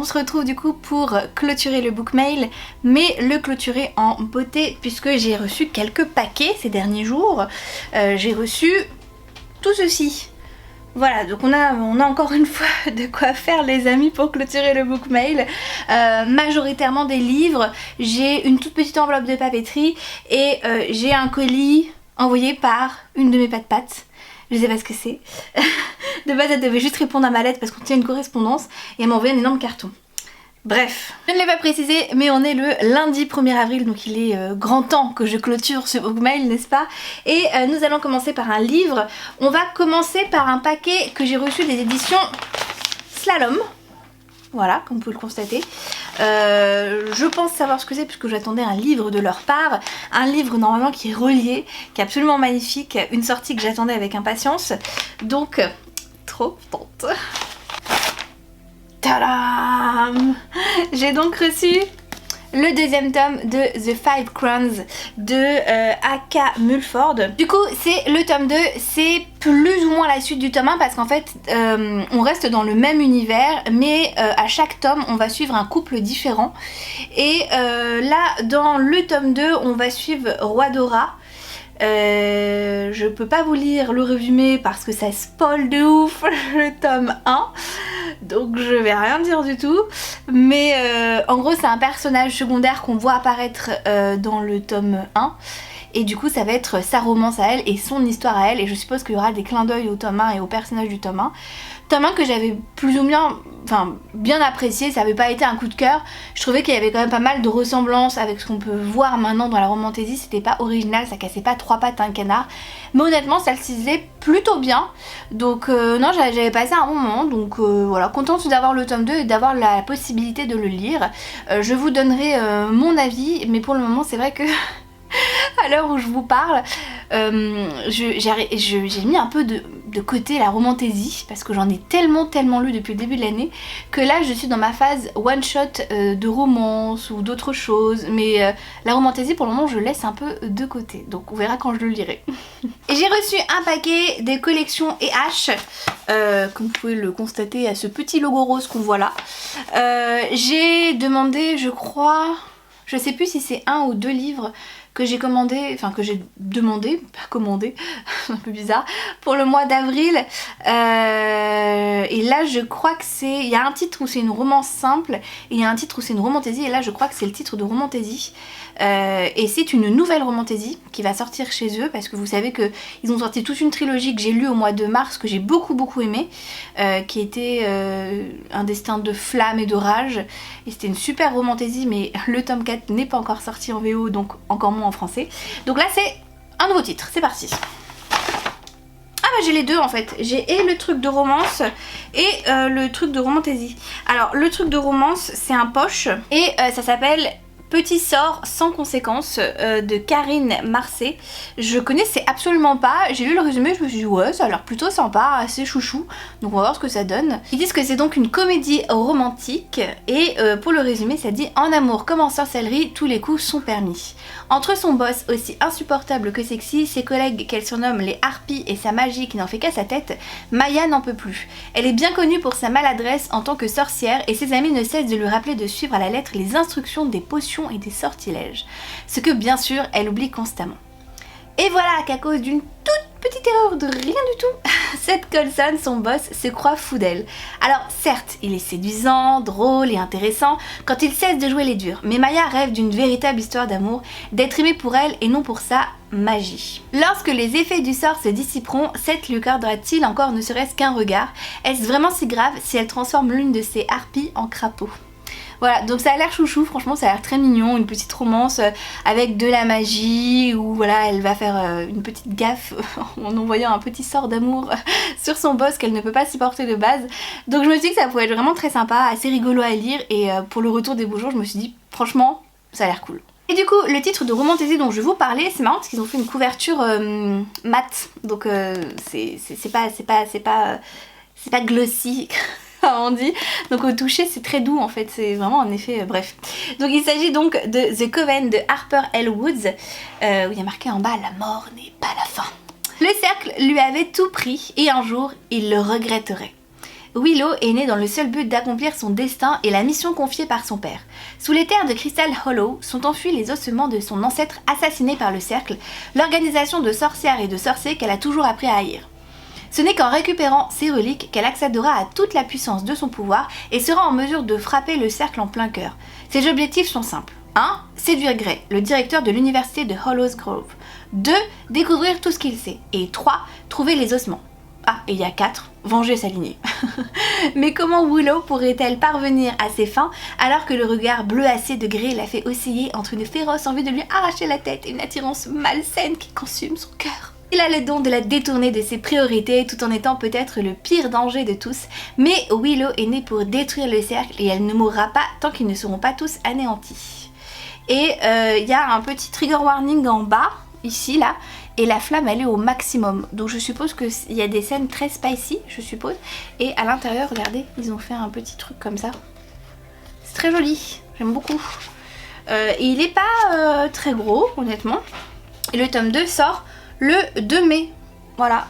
se retrouve du coup pour clôturer le book mail, mais le clôturer en beauté puisque j'ai reçu quelques paquets ces derniers jours. J'ai reçu tout ceci. Voilà, donc on a encore une fois de quoi faire les amis pour clôturer le book mail. Majoritairement des livres, j'ai une toute petite enveloppe de papeterie et j'ai un colis envoyé par une de mes pattes. Je sais pas ce que c'est. De base elle devait juste répondre à ma lettre parce qu'on tient une correspondance et elle m'a envoyé un énorme carton. Bref, je ne l'ai pas précisé, mais on est le lundi 1er avril, donc il est grand temps que je clôture ce book mail, n'est-ce pas? Et nous allons commencer par un livre. On va commencer par un paquet que j'ai reçu des éditions Slalom. Voilà, comme vous pouvez le constater. Je pense savoir ce que c'est puisque j'attendais un livre de leur part. Un livre normalement qui est relié, qui est absolument magnifique. Une sortie que j'attendais avec impatience. Donc, trop contente. Tadam! J'ai donc reçu le deuxième tome de The Five Crowns de A.K. Mulford. Du coup c'est le tome 2, c'est plus ou moins la suite du tome 1 parce qu'en fait on reste dans le même univers mais à chaque tome on va suivre un couple différent. Et là dans le tome 2 on va suivre Roi Dora. Je peux pas vous lire le résumé parce que ça spoil de ouf le tome 1, donc je vais rien dire du tout, mais en gros c'est un personnage secondaire qu'on voit apparaître dans le tome 1 et du coup ça va être sa romance à elle et son histoire à elle, et je suppose qu'il y aura des clins d'œil au tome 1 et au personnage du tome 1. Tome 1 que j'avais plus ou moins bien apprécié, ça avait pas été un coup de cœur. Je trouvais qu'il y avait quand même pas mal de ressemblances avec ce qu'on peut voir maintenant dans la romantésie. C'était pas original, ça cassait pas trois pattes à un canard. Mais honnêtement ça le ciselait plutôt bien. Donc non, j'avais passé un bon moment. Donc voilà, contente d'avoir le tome 2 et d'avoir la possibilité de le lire. Je vous donnerai mon avis, mais pour le moment c'est vrai que à l'heure où je vous parle, j'ai mis un peu de côté la romantésie parce que j'en ai tellement lu depuis le début de l'année que là je suis dans ma phase one shot de romance ou d'autres choses, mais la romantésie pour le moment je laisse un peu de côté, donc on verra quand je le lirai. Et j'ai reçu un paquet des collections EH, comme vous pouvez le constater à ce petit logo rose qu'on voit là. J'ai demandé, je crois, je sais plus si c'est un ou deux livres que j'ai commandé, enfin que j'ai demandé, pas commandé, c'est un peu bizarre, pour le mois d'avril. Et là je crois que c'est, il y a un titre où c'est une romance simple et il y a un titre où c'est une romantésie, et là je crois que c'est le titre de romantésie. Et c'est une nouvelle romantésie qui va sortir chez eux parce que vous savez qu'ils ont sorti toute une trilogie que j'ai lue au mois de mars, que j'ai beaucoup aimé, qui était un destin de flamme et de rage, et c'était une super romantésie, mais le tome 4 n'est pas encore sorti en VO, donc encore moins en français. Donc là c'est un nouveau titre, c'est parti. Ah bah j'ai les deux en fait, j'ai et le truc de romance et le truc de romantésie. Alors le truc de romance c'est un poche et ça s'appelle Petit sort sans conséquence de Karine Marcé. Je connaissais absolument pas, j'ai lu le résumé, je me suis dit ouais ça a l'air plutôt sympa, assez chouchou, donc on va voir ce que ça donne. Ils disent que c'est donc une comédie romantique et pour le résumé ça dit: en amour comme en sorcellerie, tous les coups sont permis. Entre son boss aussi insupportable que sexy, ses collègues qu'elle surnomme les harpies et sa magie qui n'en fait qu'à sa tête, Maya n'en peut plus. Elle est bien connue pour sa maladresse en tant que sorcière et ses amis ne cessent de lui rappeler de suivre à la lettre les instructions des potions et des sortilèges, ce que bien sûr elle oublie constamment. Et voilà qu'à cause d'une toute petite erreur de rien du tout, Seth Colson, son boss, se croit fou d'elle. Alors certes, il est séduisant, drôle et intéressant quand il cesse de jouer les durs, mais Maya rêve d'une véritable histoire d'amour, d'être aimée pour elle et non pour sa magie. Lorsque les effets du sort se dissiperont, Seth lui accordera-t-il encore ne serait-ce qu'un regard? Est-ce vraiment si grave si elle transforme l'une de ses harpies en crapaud? Voilà, donc ça a l'air chouchou, franchement ça a l'air très mignon, une petite romance avec de la magie où voilà elle va faire une petite gaffe en envoyant un petit sort d'amour sur son boss qu'elle ne peut pas supporter de base. Donc je me suis dit que ça pouvait être vraiment très sympa, assez rigolo à lire, et pour le retour des beaux jours je me suis dit franchement ça a l'air cool. Et du coup le titre de romantésie dont je vais vous parler, c'est marrant parce qu'ils ont fait une couverture mat, donc c'est pas glossy on dit, donc au toucher c'est très doux en fait, c'est vraiment un effet bref. Donc il s'agit donc de The Coven de Harper L. Woods, où il y a marqué en bas: la mort n'est pas la fin. Le cercle lui avait tout pris et un jour il le regretterait. Willow est née dans le seul but d'accomplir son destin et la mission confiée par son père. Sous les terres de Crystal Hollow sont enfuis les ossements de son ancêtre assassiné par le Cercle, l'organisation de sorcières et de sorciers qu'elle a toujours appris à haïr. Ce n'est qu'en récupérant ces reliques qu'elle accédera à toute la puissance de son pouvoir et sera en mesure de frapper le Cercle en plein cœur. Ses objectifs sont simples. 1. Séduire Gray, le directeur de l'université de Hollows Grove. 2. Découvrir tout ce qu'il sait. Et 3. Trouver les ossements. Ah, et il y a 4. Venger sa lignée. Mais comment Willow pourrait-elle parvenir à ses fins alors que le regard bleuâcé de Gray la fait osciller entre une féroce envie de lui arracher la tête et une attirance malsaine qui consume son cœur? Il a le don de la détourner de ses priorités tout en étant peut-être le pire danger de tous, mais Willow est née pour détruire le cercle et elle ne mourra pas tant qu'ils ne seront pas tous anéantis. Et il y a un petit trigger warning en bas, ici là, et la flamme elle est au maximum. Donc je suppose qu'il y a des scènes très spicy, je suppose. Et à l'intérieur, regardez, ils ont fait un petit truc comme ça. C'est très joli, j'aime beaucoup. Et il n'est pas très gros, honnêtement. Et le tome 2 sort le 2 mai, voilà.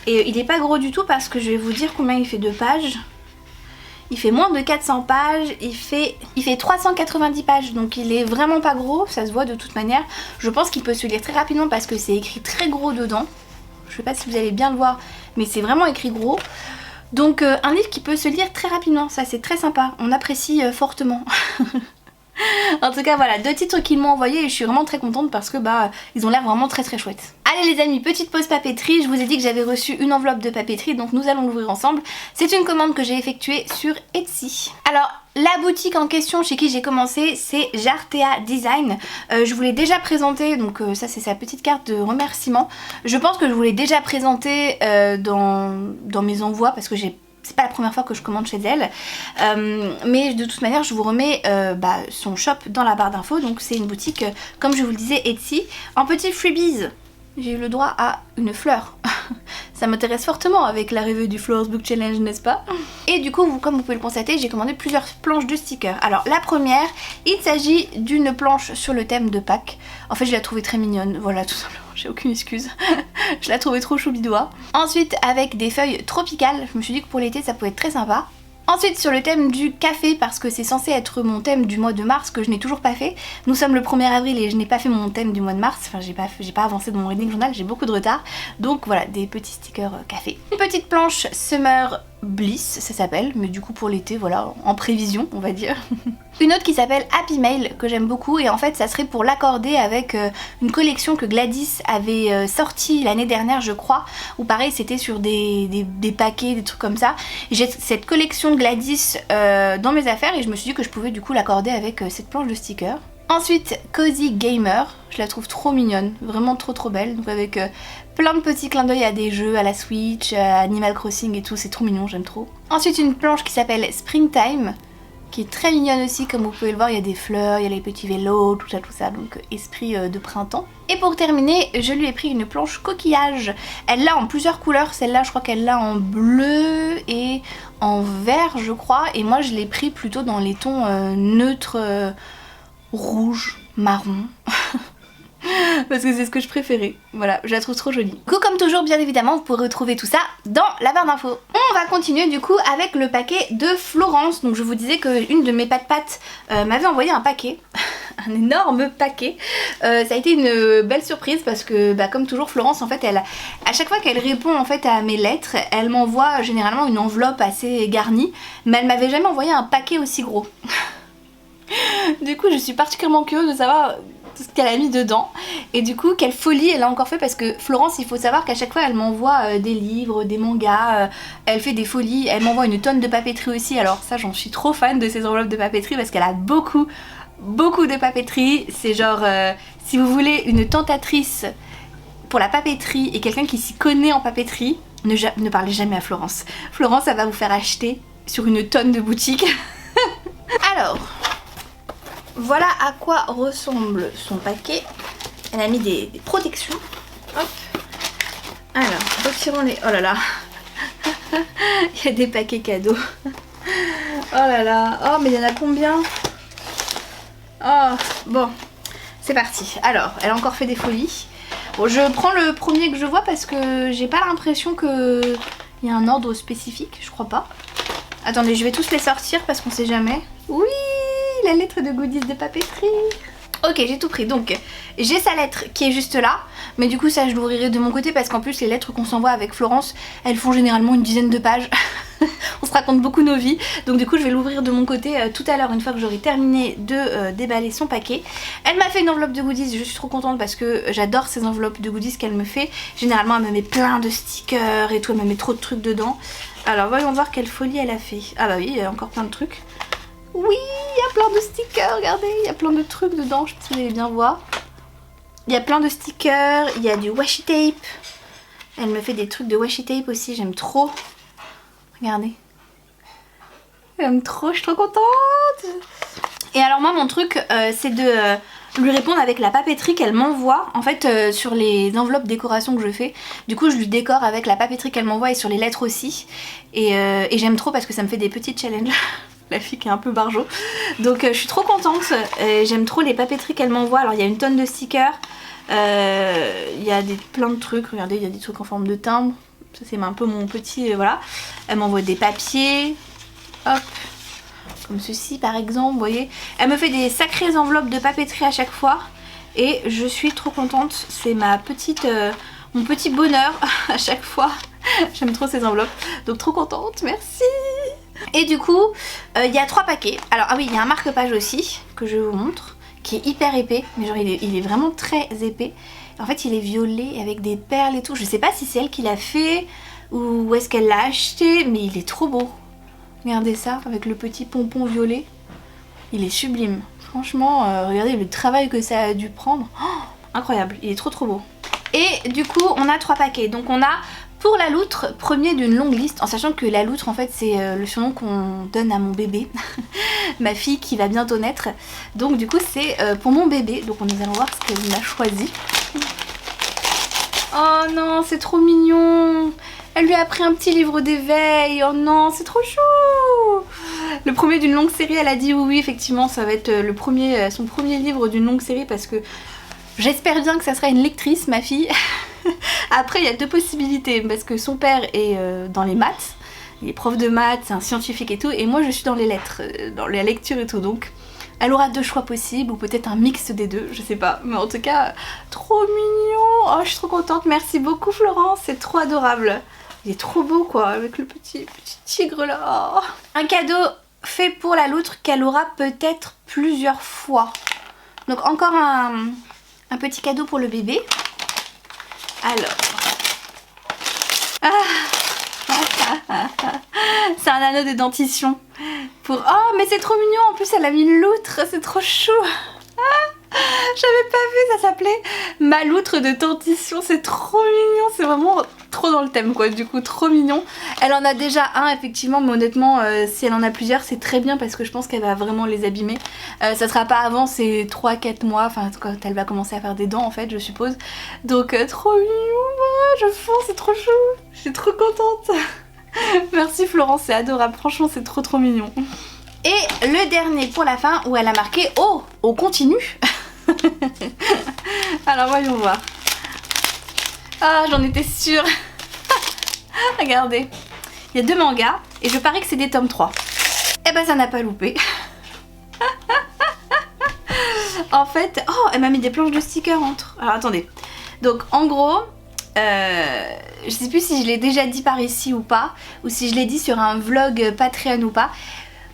Et il n'est pas gros du tout parce que je vais vous dire combien il fait de pages. Il fait moins de 400 pages, il fait 390 pages, donc il est vraiment pas gros, ça se voit de toute manière. Je pense qu'il peut se lire très rapidement parce que c'est écrit très gros dedans. Je sais pas si vous allez bien le voir, mais c'est vraiment écrit gros. Donc un livre qui peut se lire très rapidement, ça c'est très sympa, on apprécie fortement. En tout cas voilà, 2 titres qu'ils m'ont envoyés et je suis vraiment très contente parce que ils ont l'air vraiment très très chouettes. Allez les amis, petite pause papeterie, je vous ai dit que j'avais reçu une enveloppe de papeterie donc nous allons l'ouvrir ensemble. C'est une commande que j'ai effectuée sur Etsy. Alors la boutique en question chez qui j'ai commencé c'est Jartea Design. Je vous l'ai déjà présenté, donc ça c'est sa petite carte de remerciement. Je pense que je vous l'ai déjà présenté dans mes envois parce que c'est pas la première fois que je commande chez elle, mais de toute manière je vous remets son shop dans la barre d'infos. Donc c'est une boutique, comme je vous le disais, Etsy. En petit freebies, j'ai eu le droit à une fleur. Ça m'intéresse fortement avec l'arrivée du Flowers Book Challenge, n'est-ce pas? Et du coup, comme vous pouvez le constater, j'ai commandé plusieurs planches de stickers. Alors la première, il s'agit d'une planche sur le thème de Pâques. En fait je la trouvais très mignonne, voilà tout simplement. J'ai aucune excuse. Je la trouvais trop choubidois. Ensuite avec des feuilles tropicales, je me suis dit que pour l'été ça pouvait être très sympa. Ensuite sur le thème du café, parce que c'est censé être mon thème du mois de mars que je n'ai toujours pas fait. Nous sommes le 1er avril et je n'ai pas fait mon thème du mois de mars, enfin j'ai pas avancé dans mon reading journal, j'ai beaucoup de retard. Donc voilà, des petits stickers café. Une petite planche Summer Bliss, ça s'appelle, mais du coup pour l'été, voilà, en prévision on va dire. Une autre qui s'appelle Happy Mail, que j'aime beaucoup, et en fait ça serait pour l'accorder avec une collection que Gladys avait sortie l'année dernière je crois, où pareil c'était sur des paquets, des trucs comme ça. J'ai cette collection de Gladys dans mes affaires et je me suis dit que je pouvais du coup l'accorder avec cette planche de stickers. Ensuite Cozy Gamer, je la trouve trop mignonne, vraiment trop belle, donc avec plein de petits clins d'œil à des jeux, à la Switch, à Animal Crossing et tout, c'est trop mignon, j'aime trop. Ensuite une planche qui s'appelle Springtime, qui est très mignonne aussi, comme vous pouvez le voir, il y a des fleurs, il y a les petits vélos, tout ça, donc esprit de printemps. Et pour terminer, je lui ai pris une planche coquillage. Elle l'a en plusieurs couleurs, celle-là je crois qu'elle l'a en bleu et en vert je crois, et moi je l'ai pris plutôt dans les tons neutres, rouge, marron. Parce que c'est ce que je préférais. Voilà, je la trouve trop jolie. Du coup, comme toujours, bien évidemment, vous pourrez retrouver tout ça dans la barre d'infos. On va continuer du coup avec le paquet de Florence. Donc je vous disais qu'une de mes pattes m'avait envoyé un paquet. Un énorme paquet. Ça a été une belle surprise parce que comme toujours Florence en fait à chaque fois qu'elle répond en fait à mes lettres, elle m'envoie généralement une enveloppe assez garnie, mais elle m'avait jamais envoyé un paquet aussi gros. Du coup je suis particulièrement curieuse de savoir ce qu'elle a mis dedans et du coup quelle folie elle a encore fait, parce que Florence, il faut savoir qu'à chaque fois elle m'envoie des livres, des mangas, elle fait des folies, elle m'envoie une tonne de papeterie aussi. Alors ça j'en suis trop fan de ces enveloppes de papeterie parce qu'elle a beaucoup de papeterie. C'est genre si vous voulez une tentatrice pour la papeterie et quelqu'un qui s'y connaît en papeterie, ne parlez jamais à Florence. Florence elle va vous faire acheter sur une tonne de boutiques. Alors voilà à quoi ressemble son paquet. Elle a mis des protections. Hop. Alors, retirons-les. Oh là là. Il y a des paquets cadeaux. Oh là là. Oh, mais il y en a combien? Oh, bon. C'est parti. Alors, elle a encore fait des folies. Bon, je prends le premier que je vois parce que j'ai pas l'impression qu'il y a un ordre spécifique. Je crois pas. Attendez, je vais tous les sortir parce qu'on sait jamais. Oui, la lettre de goodies de papeterie. Ok, j'ai tout pris. Donc, j'ai sa lettre qui est juste là. Mais du coup, ça, je l'ouvrirai de mon côté parce qu'en plus, les lettres qu'on s'envoie avec Florence, elles font généralement une dizaine de pages. On se raconte beaucoup nos vies. Donc du coup, je vais l'ouvrir de mon côté tout à l'heure, une fois que j'aurai terminé de déballer son paquet. Elle m'a fait une enveloppe de goodies. Je suis trop contente parce que j'adore ces enveloppes de goodies qu'elle me fait. Généralement, elle me met plein de stickers et tout. Elle me met trop de trucs dedans. Alors, voyons voir quelle folie elle a fait. Ah bah oui, il y a encore plein de trucs. Oui, il y a plein de stickers, regardez, il y a plein de trucs dedans, je sais pas si vous allez bien voir. Il y a plein de stickers, il y a du washi tape. Elle me fait des trucs de washi tape aussi, j'aime trop. Regardez. J'aime trop, je suis trop contente. Et alors moi, mon truc, c'est de lui répondre avec la papeterie qu'elle m'envoie. En fait, sur les enveloppes décoration que je fais, du coup, je lui décore avec la papeterie qu'elle m'envoie et sur les lettres aussi. Et j'aime trop parce que ça me fait des petits challenges. La fille qui est un peu barjo. Donc je suis trop contente. J'aime trop les papeteries qu'elle m'envoie. Alors il y a une tonne de stickers. Il y a plein de trucs. Regardez, il y a des trucs en forme de timbre. Ça c'est un peu mon petit... voilà. Elle m'envoie des papiers. Hop. Comme ceci par exemple, vous voyez. Elle me fait des sacrées enveloppes de papeterie à chaque fois. Et je suis trop contente. C'est ma petite... mon petit bonheur à chaque fois. J'aime trop ces enveloppes. Donc trop contente. Merci. Et du coup, il y a 3 paquets. Alors, ah oui, il y a un marque-page aussi, que je vous montre, qui est hyper épais. Mais genre, il est vraiment très épais. En fait, il est violet avec des perles et tout. Je sais pas si c'est elle qui l'a fait ou est-ce qu'elle l'a acheté, mais il est trop beau. Regardez ça, avec le petit pompon violet. Il est sublime. Franchement, regardez le travail que ça a dû prendre. Oh, incroyable, il est trop trop beau. Et du coup, on a 3 paquets. Donc on a... Pour la loutre, premier d'une longue liste, en sachant que la loutre en fait c'est le surnom qu'on donne à mon bébé, ma fille qui va bientôt naître. Donc du coup c'est pour mon bébé, donc nous allons voir ce qu'elle m'a choisi. Oh non, c'est trop mignon. Elle lui a pris un petit livre d'éveil, oh non, c'est trop chou. Le premier d'une longue série, elle a dit oui, effectivement ça va être son premier livre d'une longue série parce que j'espère bien que ça sera une lectrice ma fille. Après il y a 2 possibilités parce que son père est dans les maths, il est prof de maths, c'est un scientifique et tout, et moi je suis dans les lettres, dans la lecture et tout, donc elle aura 2 choix possibles ou peut-être un mix des 2, je sais pas, mais en tout cas trop mignon. Oh je suis trop contente, merci beaucoup Florence, c'est trop adorable, il est trop beau quoi avec le petit tigre là. Oh. Un cadeau fait pour la loutre qu'elle aura peut-être plusieurs fois, donc encore un petit cadeau pour le bébé. Alors, c'est un anneau de dentition pour... Oh mais c'est trop mignon, en plus elle a mis une loutre, c'est trop chou. J'avais pas vu, ça s'appelait ma loutre de dentition, c'est trop mignon, c'est vraiment trop dans le thème quoi, du coup trop mignon. Elle en a déjà un effectivement, mais honnêtement si elle en a plusieurs c'est très bien parce que je pense qu'elle va vraiment les abîmer. Ça sera pas avant ces 3-4 mois, enfin quand elle va commencer à faire des dents en fait je suppose. Donc trop mignon, je fonds, c'est trop chou, je suis trop contente. Merci Florence, c'est adorable, franchement c'est trop mignon. Et le dernier pour la fin où elle a marqué oh, on continue. Alors voyons voir. Ah j'en étais sûre. Regardez, il y a 2 mangas et je parie que c'est des tomes 3. Et ben ça n'a pas loupé. En fait, oh elle m'a mis des planches de stickers entre. Alors attendez, donc en gros je sais plus si je l'ai déjà dit par ici ou pas, ou si je l'ai dit sur un vlog Patreon ou pas,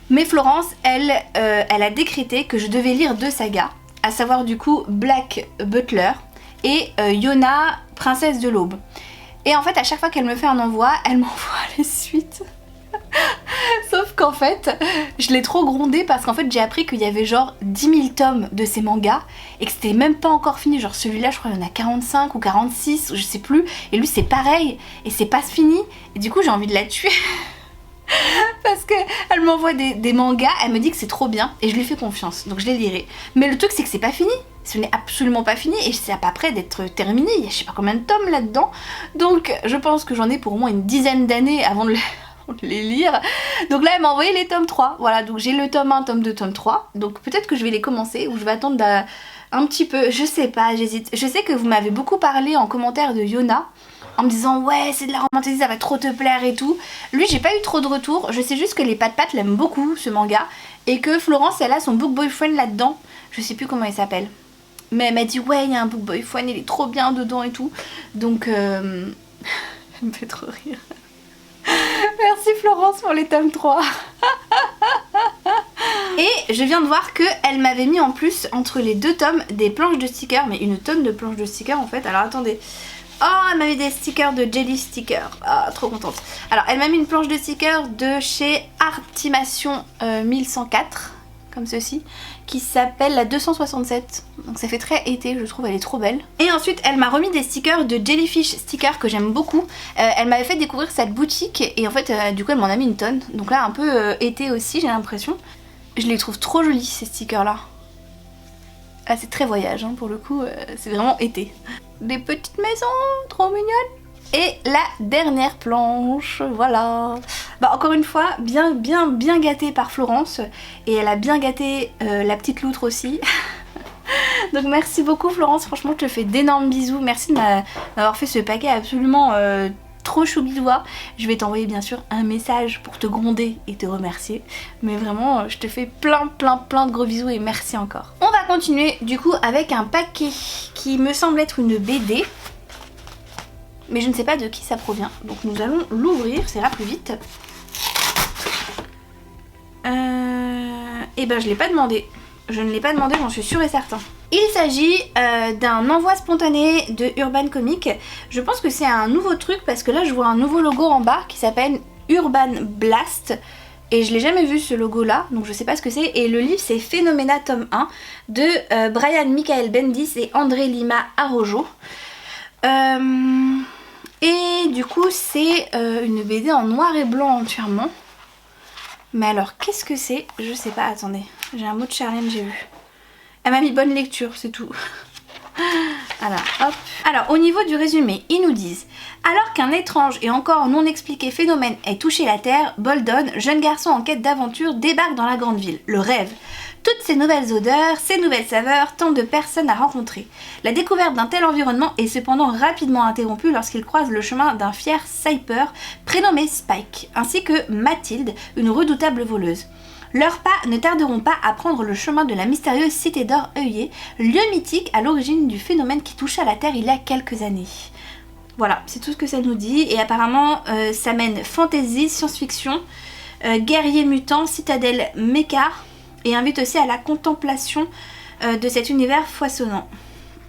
mais Florence elle a décrété que je devais lire 2 sagas, à savoir du coup Black Butler et Yona Princesse de l'Aube. Et en fait à chaque fois qu'elle me fait un envoi, elle m'envoie les suites. Sauf qu'en fait je l'ai trop grondé parce qu'en fait j'ai appris qu'il y avait genre 10 000 tomes de ces mangas et que c'était même pas encore fini, genre celui-là je crois il y en a 45 ou 46 je sais plus, et lui c'est pareil et c'est pas fini, et du coup j'ai envie de la tuer. Parce qu'elle m'envoie des mangas, elle me dit que c'est trop bien et je lui fais confiance, donc je les lirai. Mais le truc c'est que c'est pas fini, ce n'est absolument pas fini et c'est pas près d'être terminé, il y a je sais pas combien de tomes là-dedans. Donc je pense que j'en ai pour au moins une dizaine d'années avant de les lire. Donc là elle m'a envoyé les tomes 3, voilà, donc j'ai le tome 1, tome 2, tome 3. Donc peut-être que je vais les commencer ou je vais attendre un petit peu, je sais pas, j'hésite. Je sais que vous m'avez beaucoup parlé en commentaire de Yona en me disant ouais c'est de la romantique, ça va trop te plaire et tout. Lui j'ai pas eu trop de retours, je sais juste que les Pat l'aiment beaucoup ce manga et que Florence elle a son book boyfriend là-dedans, je sais plus comment il s'appelle. Mais elle m'a dit ouais il y a un book boyfriend, il est trop bien dedans et tout. Donc ça me fait trop rire. Merci Florence pour les tomes 3. Et je viens de voir qu'elle m'avait mis en plus entre les 2 tomes des planches de stickers, mais une tonne de planches de stickers en fait. Alors attendez. Oh, elle m'a mis des stickers de Jelly Sticker. Ah, trop contente. Alors elle m'a mis une planche de stickers de chez Artimation 1104, comme ceci, qui s'appelle la 267. Donc ça fait très été, je trouve, elle est trop belle. Et ensuite elle m'a remis des stickers de Jellyfish Sticker que j'aime beaucoup. Elle m'avait fait découvrir cette boutique et en fait du coup elle m'en a mis une tonne. Donc là un peu été aussi j'ai l'impression. Je les trouve trop jolis ces stickers là. Ah c'est très voyage hein, pour le coup, c'est vraiment été. Des petites maisons trop mignonnes. Et la dernière planche, voilà. Bah encore une fois, bien gâtée par Florence. Et elle a bien gâté la petite loutre aussi. Donc merci beaucoup Florence, franchement je te fais d'énormes bisous. Merci de m'avoir fait ce paquet absolument trop choubidois. Je vais t'envoyer bien sûr un message pour te gronder et te remercier. Mais vraiment je te fais plein de gros bisous et merci encore. On va continuer du coup avec un paquet qui me semble être une BD. Mais je ne sais pas de qui ça provient. Donc nous allons l'ouvrir, c'est là plus vite. Et ben je l'ai pas demandé. Je ne l'ai pas demandé, j'en suis sûre et certain. Il s'agit d'un envoi spontané de Urban Comics. Je pense que c'est un nouveau truc parce que là je vois un nouveau logo en bas qui s'appelle Urban Blast. Et je l'ai jamais vu ce logo là, donc je sais pas ce que c'est. Et le livre c'est Phénoména tome 1 de Brian Michael Bendis et André Lima Araujo. Et du coup c'est une BD en noir et blanc entièrement. Mais alors qu'est-ce que c'est? Je sais pas, attendez. J'ai un mot de Charlène, j'ai vu. Elle m'a mis bonne lecture, c'est tout. Alors, hop. Alors, au niveau du résumé, ils nous disent: alors qu'un étrange et encore non expliqué phénomène ait touché la Terre, Boldon, jeune garçon en quête d'aventure, débarque dans la grande ville. Le rêve. Toutes ces nouvelles odeurs, ces nouvelles saveurs, tant de personnes à rencontrer. La découverte d'un tel environnement est cependant rapidement interrompue lorsqu'il croise le chemin d'un fier sniper prénommé Spike, ainsi que Mathilde, une redoutable voleuse. Leurs pas ne tarderont pas à prendre le chemin de la mystérieuse cité d'or œillée, lieu mythique à l'origine du phénomène qui toucha la Terre il y a quelques années. Voilà, c'est tout ce que ça nous dit, et apparemment ça mène fantasy, science-fiction, guerrier mutant, citadelle mecha, et invite aussi à la contemplation de cet univers foisonnant.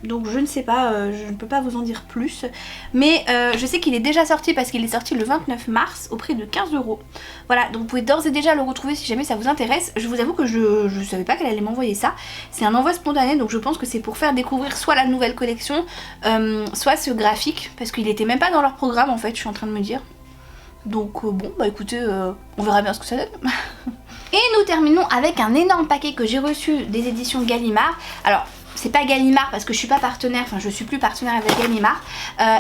Donc je ne sais pas, je ne peux pas vous en dire plus. Mais je sais qu'il est déjà sorti parce qu'il est sorti le 29 mars au prix de 15 €. Voilà, donc vous pouvez d'ores et déjà le retrouver si jamais ça vous intéresse. Je vous avoue que je savais pas qu'elle allait m'envoyer ça. C'est un envoi spontané, donc je pense que c'est pour faire découvrir soit la nouvelle collection, soit ce graphique. Parce qu'il était même pas dans leur programme en fait, je suis en train de me dire. Donc bon, bah écoutez, on verra bien ce que ça donne. Et nous terminons avec un énorme paquet que j'ai reçu des éditions Gallimard. Alors, c'est pas Gallimard parce que je suis pas partenaire, enfin je suis plus partenaire avec Gallimard,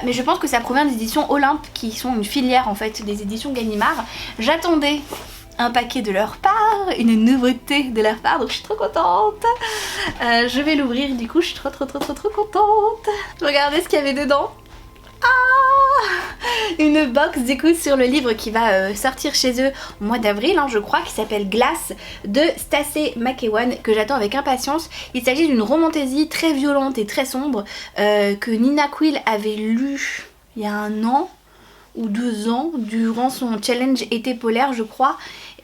mais je pense que ça provient des éditions Olympe qui sont une filière en fait des éditions Gallimard. J'attendais un paquet de leur part, une nouveauté de leur part, donc je suis trop contente. Je vais l'ouvrir du coup, je suis trop contente. Regardez ce qu'il y avait dedans. Ah, une box du coup sur le livre qui va sortir chez eux au mois d'avril, hein, je crois, qui s'appelle Glace de Stacey McEwan, que j'attends avec impatience. Il s'agit d'une romantésie très violente et très sombre que Nina Quill avait lu il y a 1 an ou 2 ans durant son challenge été polaire je crois,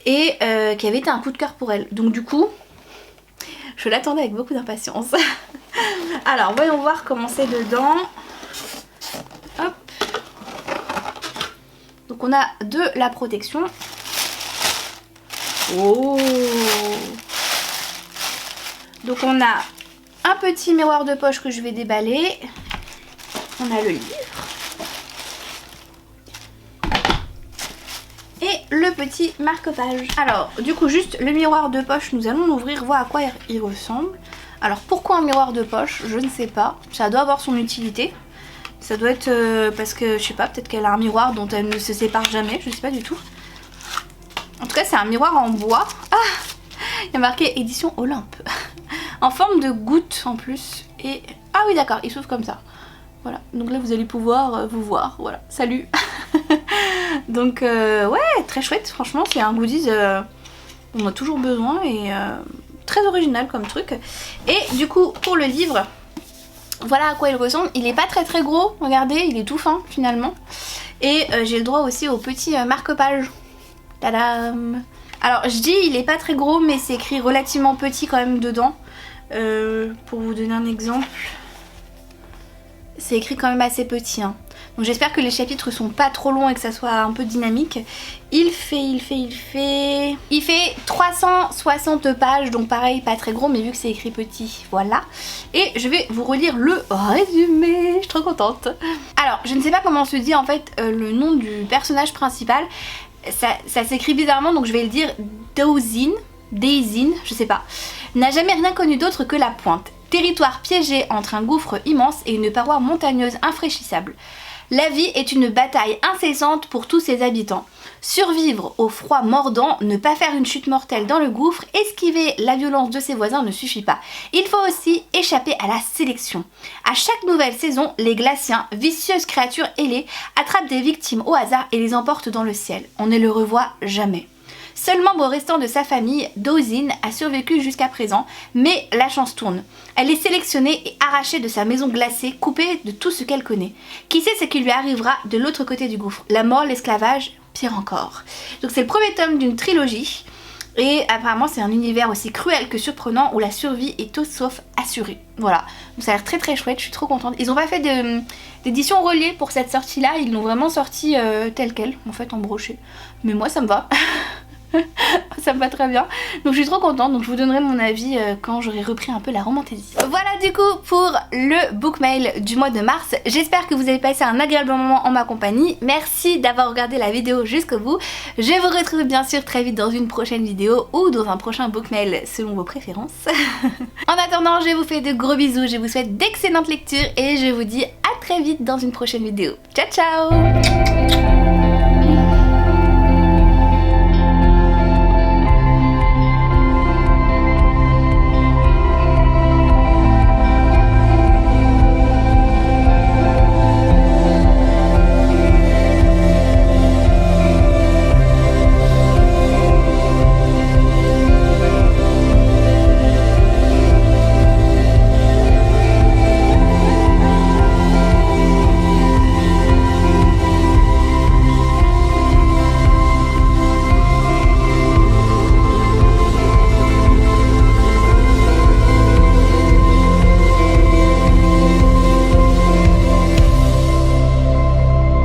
et qui avait été un coup de cœur pour elle. Donc du coup je l'attendais avec beaucoup d'impatience. Alors voyons voir comment c'est dedans. Hop. Donc on a de la protection. Oh. Donc on a un petit miroir de poche que je vais déballer. On a le livre. Et le petit marque-page. Alors du coup juste le miroir de poche, nous allons l'ouvrir, voir à quoi il ressemble. Alors pourquoi un miroir de poche? Je ne sais pas. Ça doit avoir son utilité. Ça doit être parce que, je sais pas, peut-être qu'elle a un miroir dont elle ne se sépare jamais, je sais pas du tout. En tout cas, c'est un miroir en bois. Ah, il y a marqué édition Olympe. En forme de goutte en plus. Et ah oui, d'accord, il s'ouvre comme ça. Voilà, donc là vous allez pouvoir vous voir, voilà, salut. Donc ouais, très chouette, franchement c'est un goodies, on a toujours besoin et très original comme truc. Et du coup pour le livre, voilà à quoi il ressemble. Il est pas très gros, regardez, il est tout fin finalement. Et j'ai le droit aussi au petit marque-page. Tadam! Alors je dis il est pas très gros mais c'est écrit relativement petit quand même dedans. Pour vous donner un exemple, c'est écrit quand même assez petit hein. Donc j'espère que les chapitres sont pas trop longs et que ça soit un peu dynamique. Il fait 360 pages, donc pareil pas très gros mais vu que c'est écrit petit, voilà. Et je vais vous relire le résumé, je suis trop contente. Alors je ne sais pas comment se dit en fait le nom du personnage principal. Ça s'écrit bizarrement donc je vais le dire Daisy, je sais pas. N'a jamais rien connu d'autre que la pointe. Territoire piégé entre un gouffre immense et une paroi montagneuse infraîchissable. La vie est une bataille incessante pour tous ses habitants. Survivre au froid mordant, ne pas faire une chute mortelle dans le gouffre, esquiver la violence de ses voisins ne suffit pas. Il faut aussi échapper à la sélection. À chaque nouvelle saison, les glaciens, vicieuses créatures ailées, attrapent des victimes au hasard et les emportent dans le ciel. On ne le revoit jamais. Seul membre restant de sa famille, Dozin, a survécu jusqu'à présent, mais la chance tourne. Elle est sélectionnée et arrachée de sa maison glacée, coupée de tout ce qu'elle connaît. Qui sait ce qui lui arrivera de l'autre côté du gouffre? La mort, l'esclavage, pire encore. Donc c'est le premier tome d'une trilogie, et apparemment c'est un univers aussi cruel que surprenant où la survie est tout sauf assurée. Voilà, donc ça a l'air très chouette, je suis trop contente. Ils ont pas fait d'édition reliée pour cette sortie là, ils l'ont vraiment sorti telle quelle, en fait en brochet. Mais moi ça me va. Ça me va très bien, donc je suis trop contente, donc je vous donnerai mon avis quand j'aurai repris un peu la romantaisie. Voilà du coup pour le book mail du mois de mars. J'espère que vous avez passé un agréable moment en ma compagnie. Merci d'avoir regardé la vidéo jusqu'au bout. Je vous retrouve bien sûr très vite dans une prochaine vidéo ou dans un prochain book mail selon vos préférences. En attendant, je vous fais de gros bisous, je vous souhaite d'excellentes lectures et je vous dis à très vite dans une prochaine vidéo. Ciao ciao.